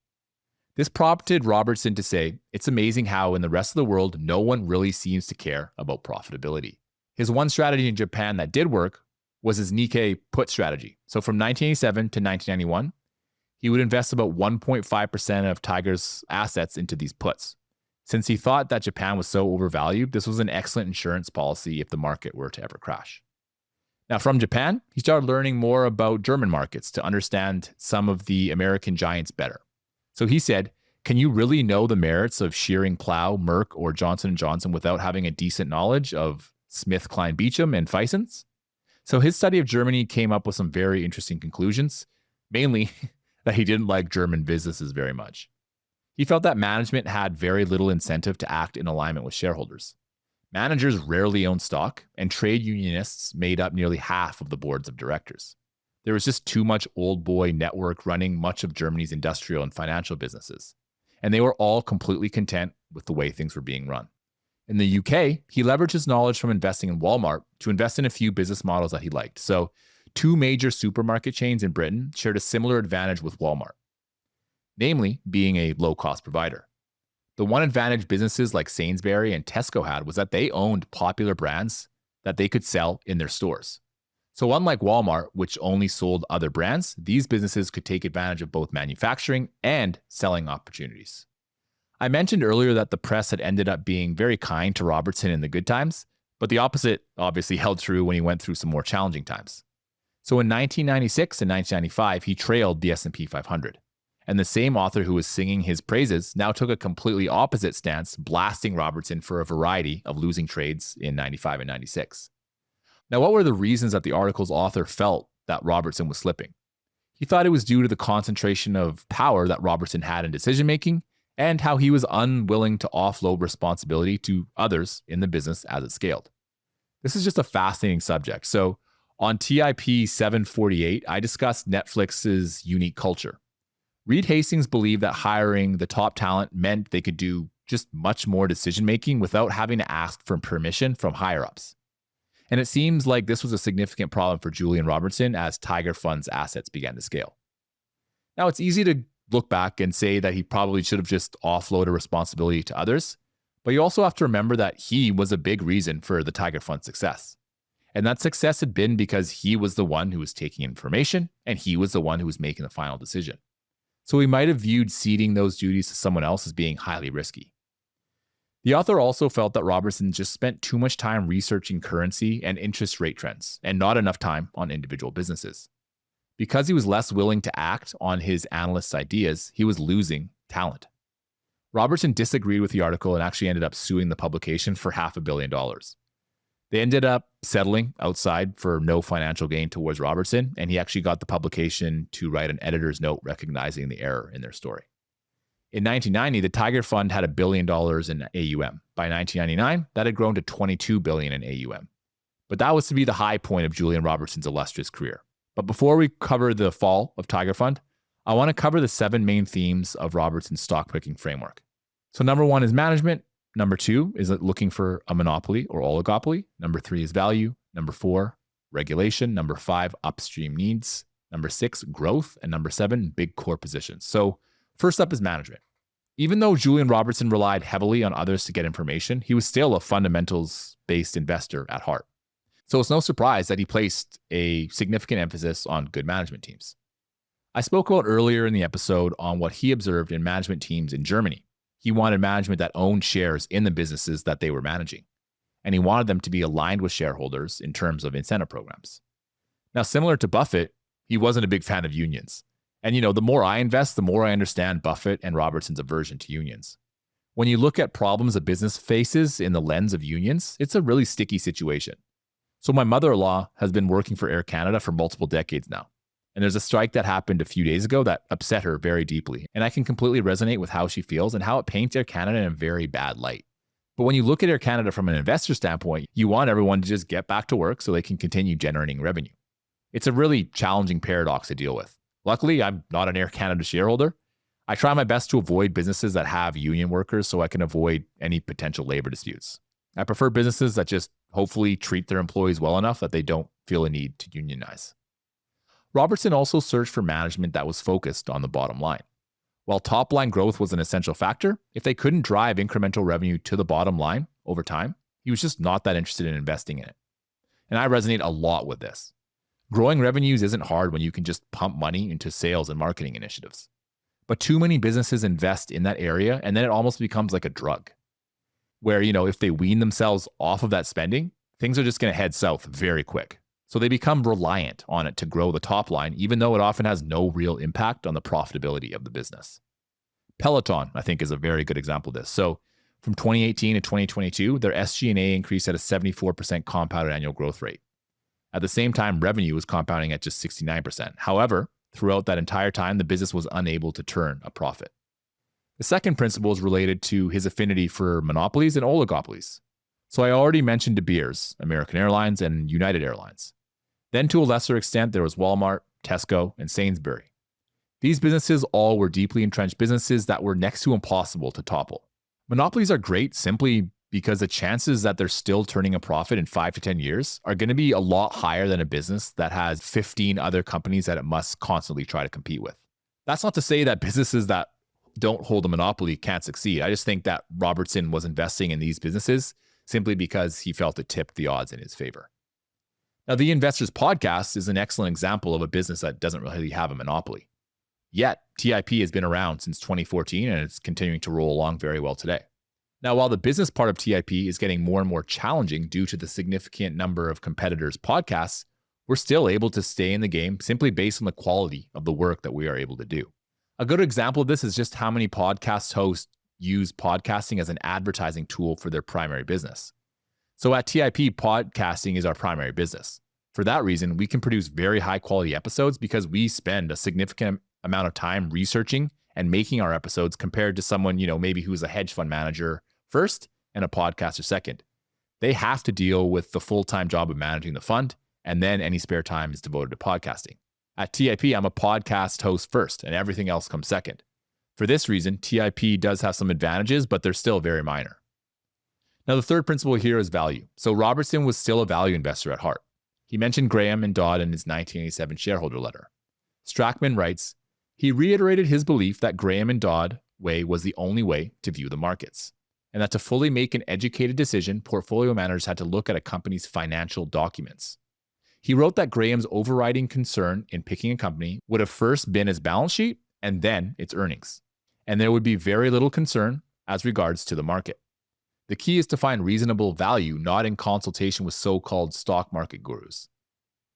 This prompted Robertson to say, it's amazing how in the rest of the world, no one really seems to care about profitability. His one strategy in Japan that did work was his Nikkei put strategy. So from 1987 to 1991, he would invest about 1.5% of Tiger's assets into these puts. Since he thought that Japan was so overvalued, this was an excellent insurance policy if the market were to ever crash. Now, from Japan, he started learning more about German markets to understand some of the American giants better. So he said, can you really know the merits of Shearing Plough, Merck, or Johnson & Johnson without having a decent knowledge of Smith, Klein, Beecham, and Feissens. So his study of Germany came up with some very interesting conclusions, mainly that he didn't like German businesses very much. He felt that management had very little incentive to act in alignment with shareholders. Managers rarely owned stock, and trade unionists made up nearly half of the boards of directors. There was just too much old boy network running much of Germany's industrial and financial businesses, and they were all completely content with the way things were being run. In the UK, he leveraged his knowledge from investing in Walmart to invest in a few business models that he liked. So, two major supermarket chains in Britain shared a similar advantage with Walmart, namely being a low-cost provider. The one advantage businesses like Sainsbury and Tesco had was that they owned popular brands that they could sell in their stores. So unlike Walmart, which only sold other brands, these businesses could take advantage of both manufacturing and selling opportunities. I mentioned earlier that the press had ended up being very kind to Robertson in the good times, but the opposite obviously held true when he went through some more challenging times. So in 1996 and 1995, he trailed the S&P 500. And the same author who was singing his praises now took a completely opposite stance, blasting Robertson for a variety of losing trades in 95 and 96. Now, what were the reasons that the article's author felt that Robertson was slipping? He thought it was due to the concentration of power that Robertson had in decision-making and how he was unwilling to offload responsibility to others in the business as it scaled. This is just a fascinating subject. So on TIP758, I discussed Netflix's unique culture. Reed Hastings believed that hiring the top talent meant they could do just much more decision-making without having to ask for permission from higher-ups. And it seems like this was a significant problem for Julian Robertson as Tiger Fund's assets began to scale. Now, it's easy to look back and say that he probably should have just offloaded responsibility to others, but you also have to remember that he was a big reason for the Tiger Fund's success. And that success had been because he was the one who was taking information and he was the one who was making the final decision. So he might have viewed ceding those duties to someone else as being highly risky. The author also felt that Robertson just spent too much time researching currency and interest rate trends and not enough time on individual businesses. Because he was less willing to act on his analysts' ideas, he was losing talent. Robertson disagreed with the article and actually ended up suing the publication for $500 million. They ended up settling outside for no financial gain towards Robertson, and he actually got the publication to write an editor's note recognizing the error in their story. In 1990, the Tiger Fund had $1 billion in AUM. By 1999, that had grown to $22 billion in AUM. But that was to be the high point of Julian Robertson's illustrious career. But before we cover the fall of Tiger Fund, I want to cover the 7 main themes of Robertson's stock picking framework. So number 1 is management. Number 2 is looking for a monopoly or oligopoly. Number 3 is value. Number 4, regulation. Number 5, upstream needs. Number 6, growth. And number 7, big core positions. So first up is management. Even though Julian Robertson relied heavily on others to get information, he was still a fundamentals-based investor at heart. So it's no surprise that he placed a significant emphasis on good management teams. I spoke about earlier in the episode on what he observed in management teams in Germany. He wanted management that owned shares in the businesses that they were managing, and he wanted them to be aligned with shareholders in terms of incentive programs. Now, similar to Buffett, he wasn't a big fan of unions. And the more I invest, the more I understand Buffett and Robertson's aversion to unions. When you look at problems a business faces in the lens of unions, it's a really sticky situation. So my mother-in-law has been working for Air Canada for multiple decades now. And there's a strike that happened a few days ago that upset her very deeply. And I can completely resonate with how she feels and how it paints Air Canada in a very bad light. But when you look at Air Canada from an investor standpoint, you want everyone to just get back to work so they can continue generating revenue. It's a really challenging paradox to deal with. Luckily, I'm not an Air Canada shareholder. I try my best to avoid businesses that have union workers so I can avoid any potential labor disputes. I prefer businesses that just hopefully treat their employees well enough that they don't feel a need to unionize. Robertson also searched for management that was focused on the bottom line. While top-line growth was an essential factor, if they couldn't drive incremental revenue to the bottom line over time, he was just not that interested in investing in it. And I resonate a lot with this. Growing revenues isn't hard when you can just pump money into sales and marketing initiatives. But too many businesses invest in that area, and then it almost becomes like a drug. Where, if they wean themselves off of that spending, things are just going to head south very quick. So they become reliant on it to grow the top line, even though it often has no real impact on the profitability of the business. Peloton, I think, is a very good example of this. So From 2018 to 2022, their SG&A increased at a 74% compounded annual growth rate. At the same time, revenue was compounding at just 69%. However, throughout that entire time, the business was unable to turn a profit. The second principle is related to his affinity for monopolies and oligopolies. So I already mentioned De Beers, American Airlines, and United Airlines. Then to a lesser extent, there was Walmart, Tesco, and Sainsbury. These businesses all were deeply entrenched businesses that were next to impossible to topple. Monopolies are great simply because the chances that they're still turning a profit in 5 to 10 years are going to be a lot higher than a business that has 15 other companies that it must constantly try to compete with. That's not to say that businesses that don't hold a monopoly can't succeed. I just think that Robertson was investing in these businesses simply because he felt it tipped the odds in his favor. Now, the Investors Podcast is an excellent example of a business that doesn't really have a monopoly. Yet, TIP has been around since 2014 and it's continuing to roll along very well today. Now, while the business part of TIP is getting more and more challenging due to the significant number of competitors' podcasts, we're still able to stay in the game simply based on the quality of the work that we are able to do. A good example of this is just how many podcast hosts use podcasting as an advertising tool for their primary business. So at TIP, podcasting is our primary business. For that reason, we can produce very high quality episodes because we spend a significant amount of time researching and making our episodes compared to someone, maybe who's a hedge fund manager first and a podcaster second. They have to deal with the full-time job of managing the fund, and then any spare time is devoted to podcasting. At TIP, I'm a podcast host first, and everything else comes second. For this reason, TIP does have some advantages, but they're still very minor. Now, the third principle here is value. So Robertson was still a value investor at heart. He mentioned Graham and Dodd in his 1987 shareholder letter. Strachan writes, he reiterated his belief that Graham and Dodd way was the only way to view the markets, and that to fully make an educated decision, portfolio managers had to look at a company's financial documents. He wrote that Graham's overriding concern in picking a company would have first been its balance sheet and then its earnings, and there would be very little concern as regards to the market. The key is to find reasonable value, not in consultation with so-called stock market gurus.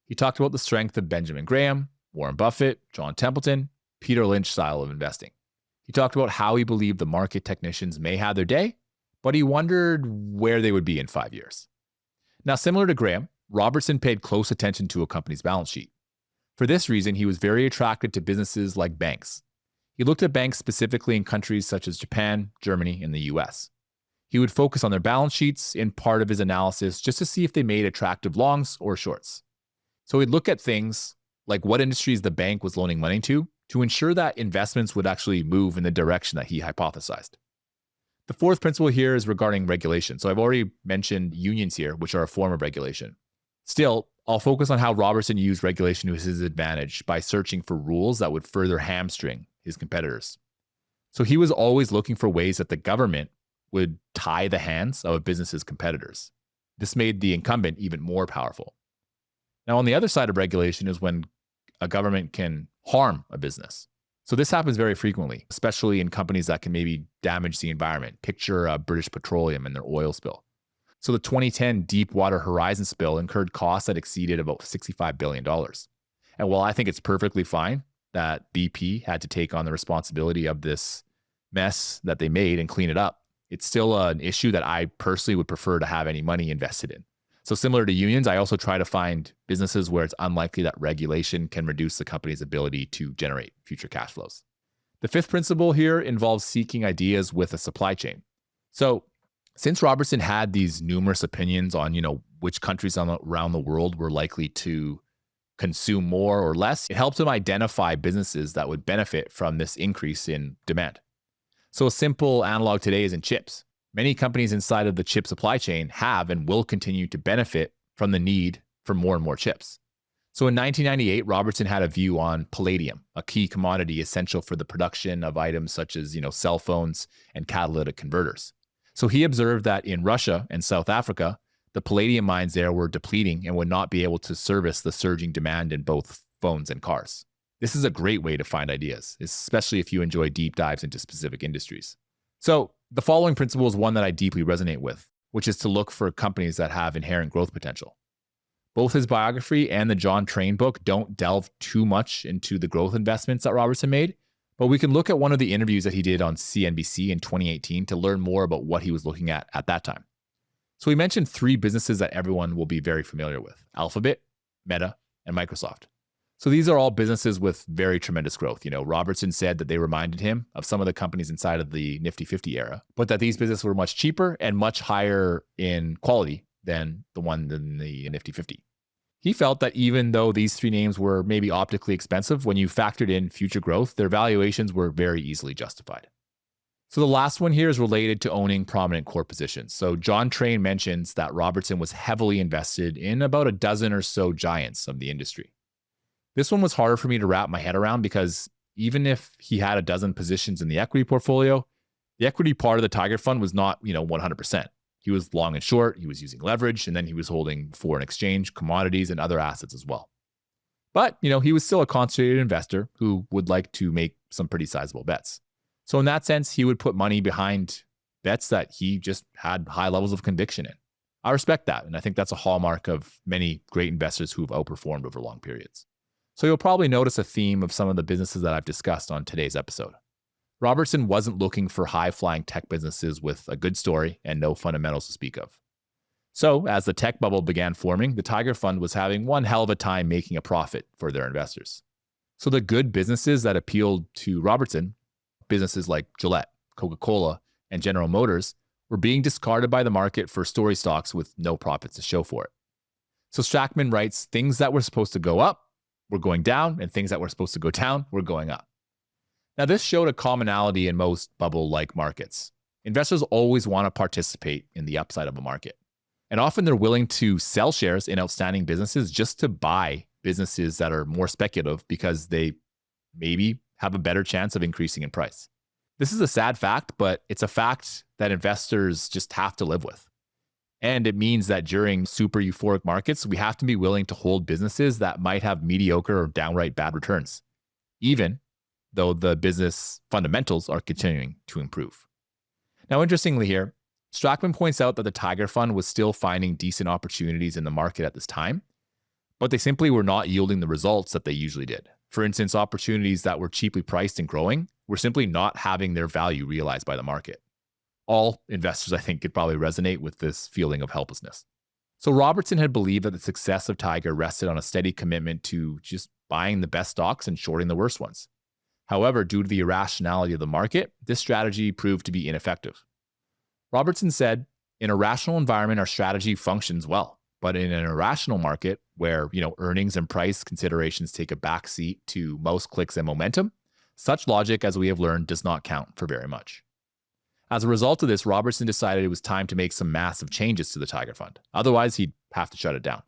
He talked about the strength of Benjamin Graham, Warren Buffett, John Templeton, Peter Lynch style of investing. He talked about how he believed the market technicians may have their day, but he wondered where they would be in 5 years. Now, similar to Graham, Robertson paid close attention to a company's balance sheet. For this reason, he was very attracted to businesses like banks. He looked at banks specifically in countries such as Japan, Germany, and the US. He would focus on their balance sheets in part of his analysis just to see if they made attractive longs or shorts. So he'd look at things like what industries the bank was loaning money to ensure that investments would actually move in the direction that he hypothesized. The fourth principle here is regarding regulation. So I've already mentioned unions here, which are a form of regulation. Still, I'll focus on how Robertson used regulation to his advantage by searching for rules that would further hamstring his competitors. So he was always looking for ways that the government would tie the hands of a business's competitors. This made the incumbent even more powerful. Now, on the other side of regulation is when a government can harm a business. So this happens very frequently, especially in companies that can maybe damage the environment. Picture British Petroleum and their oil spill. So the 2010 Deepwater Horizon spill incurred costs that exceeded about $65 billion. And while I think it's perfectly fine that BP had to take on the responsibility of this mess that they made and clean it up, it's still an issue that I personally would prefer to have any money invested in. So similar to unions, I also try to find businesses where it's unlikely that regulation can reduce the company's ability to generate future cash flows. The fifth principle here involves seeking ideas with a supply chain. So since Robertson had these numerous opinions on, which countries around the world were likely to consume more or less, it helped him identify businesses that would benefit from this increase in demand. So a simple analog today is in chips. Many companies inside of the chip supply chain have and will continue to benefit from the need for more and more chips. So in 1998, Robertson had a view on palladium, a key commodity essential for the production of items such as, cell phones and catalytic converters. So he observed that in Russia and South Africa, the palladium mines there were depleting and would not be able to service the surging demand in both phones and cars. This is a great way to find ideas, especially if you enjoy deep dives into specific industries. So the following principle is one that I deeply resonate with, which is to look for companies that have inherent growth potential. Both his biography and the John Train book don't delve too much into the growth investments that Robertson made, But we can look at one of the interviews that he did on CNBC in 2018 to learn more about what he was looking at that time. So he mentioned three businesses that everyone will be very familiar with: Alphabet, Meta, and Microsoft. So these are all businesses with very tremendous growth. Robertson said that they reminded him of some of the companies inside of the Nifty 50 era, but that these businesses were much cheaper and much higher in quality than the Nifty 50. He felt that even though these three names were maybe optically expensive, when you factored in future growth, their valuations were very easily justified. So the last one here is related to owning prominent core positions. So John Train mentions that Robertson was heavily invested in about a dozen or so giants of the industry. This one was harder for me to wrap my head around because even if he had a dozen positions in the equity portfolio, the equity part of the Tiger Fund was not, 100%. He was long and short, he was using leverage, and then he was holding foreign exchange, commodities, and other assets as well. But, he was still a concentrated investor who would like to make some pretty sizable bets. So in that sense, he would put money behind bets that he just had high levels of conviction in. I respect that, and I think that's a hallmark of many great investors who have outperformed over long periods. So you'll probably notice a theme of some of the businesses that I've discussed on today's episode. Robertson wasn't looking for high-flying tech businesses with a good story and no fundamentals to speak of. So as the tech bubble began forming, the Tiger Fund was having one hell of a time making a profit for their investors. So the good businesses that appealed to Robertson, businesses like Gillette, Coca-Cola, and General Motors, were being discarded by the market for story stocks with no profits to show for it. So Strachan writes, things that were supposed to go up were going down, and things that were supposed to go down were going up. Now, this showed a commonality in most bubble-like markets. Investors always want to participate in the upside of a market. And often they're willing to sell shares in outstanding businesses just to buy businesses that are more speculative because they maybe have a better chance of increasing in price. This is a sad fact, but it's a fact that investors just have to live with. And it means that during super euphoric markets, we have to be willing to hold businesses that might have mediocre or downright bad returns, even though the business fundamentals are continuing to improve. Now, interestingly here, Strachan points out that the Tiger Fund was still finding decent opportunities in the market at this time, but they simply were not yielding the results that they usually did. For instance, opportunities that were cheaply priced and growing were simply not having their value realized by the market. All investors, I think, could probably resonate with this feeling of helplessness. So Robertson had believed that the success of Tiger rested on a steady commitment to just buying the best stocks and shorting the worst ones. However, due to the irrationality of the market, this strategy proved to be ineffective. Robertson said, in a rational environment, our strategy functions well. But in an irrational market where, earnings and price considerations take a backseat to mouse clicks and momentum, such logic, as we have learned, does not count for very much. As a result of this, Robertson decided it was time to make some massive changes to the Tiger Fund. Otherwise, he'd have to shut it down.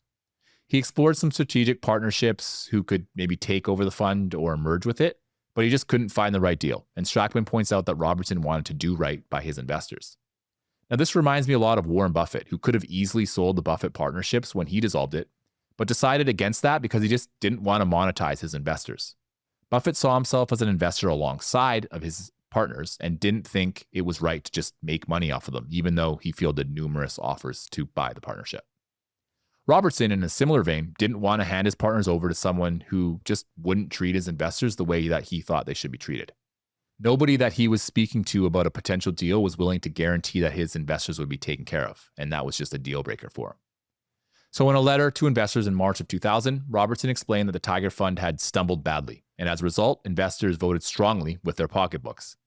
He explored some strategic partnerships who could maybe take over the fund or merge with it, but he just couldn't find the right deal. And Strachan points out that Robertson wanted to do right by his investors. Now, this reminds me a lot of Warren Buffett, who could have easily sold the Buffett partnerships when he dissolved it, but decided against that because he just didn't want to monetize his investors. Buffett saw himself as an investor alongside of his partners and didn't think it was right to just make money off of them, even though he fielded numerous offers to buy the partnership. Robertson, in a similar vein, didn't want to hand his partners over to someone who just wouldn't treat his investors the way that he thought they should be treated. Nobody that he was speaking to about a potential deal was willing to guarantee that his investors would be taken care of, and that was just a deal breaker for him. So in a letter to investors in March of 2000, Robertson explained that the Tiger Fund had stumbled badly, and as a result, investors voted strongly with their pocketbooks.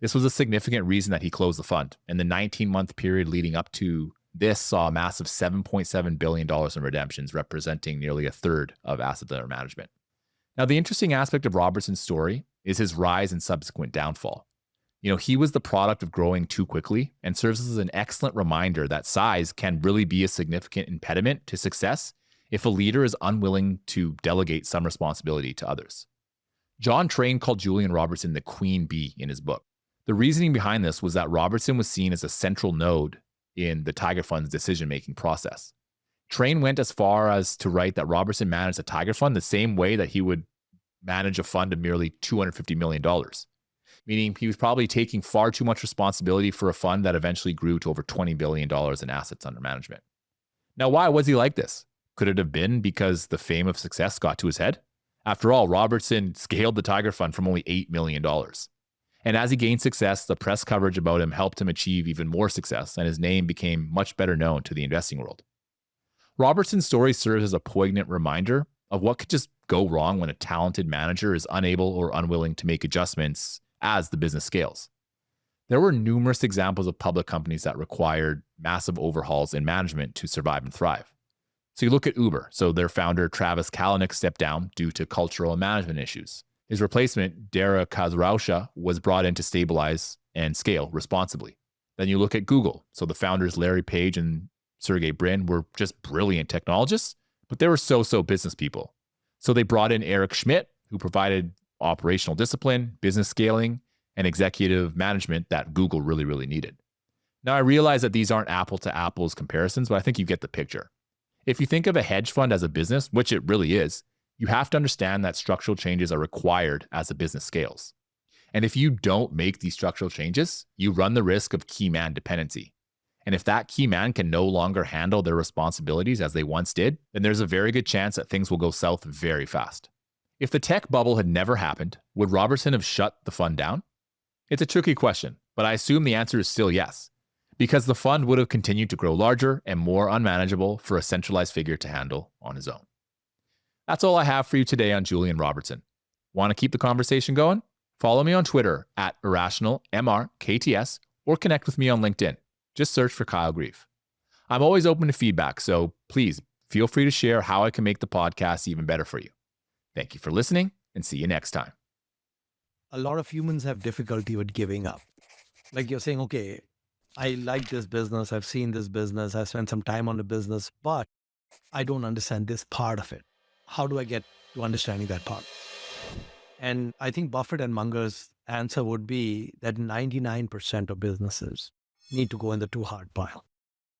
This was a significant reason that he closed the fund, and the 19-month period leading up to this saw a massive $7.7 billion in redemptions, representing nearly a third of assets under management. Now, the interesting aspect of Robertson's story is his rise and subsequent downfall. He was the product of growing too quickly and serves as an excellent reminder that size can really be a significant impediment to success if a leader is unwilling to delegate some responsibility to others. John Train called Julian Robertson the queen bee in his book. The reasoning behind this was that Robertson was seen as a central node in the Tiger Fund's decision-making process. Train went as far as to write that Robertson managed the Tiger Fund the same way that he would manage a fund of merely $250 million. Meaning he was probably taking far too much responsibility for a fund that eventually grew to over $20 billion in assets under management. Now, why was he like this? Could it have been because the fame of success got to his head? After all, Robertson scaled the Tiger Fund from only $8 million. And as he gained success, the press coverage about him helped him achieve even more success, and his name became much better known to the investing world. Robertson's story serves as a poignant reminder of what could just go wrong when a talented manager is unable or unwilling to make adjustments as the business scales. There were numerous examples of public companies that required massive overhauls in management to survive and thrive. So you look at Uber. So their founder, Travis Kalanick, stepped down due to cultural and management issues. His replacement, Dara Khosrowshahi, was brought in to stabilize and scale responsibly. Then you look at Google. So the founders, Larry Page and Sergey Brin, were just brilliant technologists, but they were so-so business people. So they brought in Eric Schmidt, who provided operational discipline, business scaling, and executive management that Google really needed. Now, I realize that these aren't apple to apples comparisons, but I think you get the picture. If you think of a hedge fund as a business, which it really is, you have to understand that structural changes are required as the business scales. And if you don't make these structural changes, you run the risk of key man dependency. And if that key man can no longer handle their responsibilities as they once did, then there's a very good chance that things will go south very fast. If the tech bubble had never happened, would Robertson have shut the fund down? It's a tricky question, but I assume the answer is still yes, because the fund would have continued to grow larger and more unmanageable for a centralized figure to handle on his own. That's all I have for you today on Julian Robertson. Want to keep the conversation going? Follow me on Twitter at irrationalmrkts or connect with me on LinkedIn. Just search for Kyle Grieve. I'm always open to feedback, so please feel free to share how I can make the podcast even better for you. Thank you for listening, and see you next time. A lot of humans have difficulty with giving up. Like you're saying, okay, I like this business, I've seen this business, I've spent some time on the business, but I don't understand this part of it. How do I get to understanding that part? And I think Buffett and Munger's answer would be that 99% of businesses need to go in the too hard pile.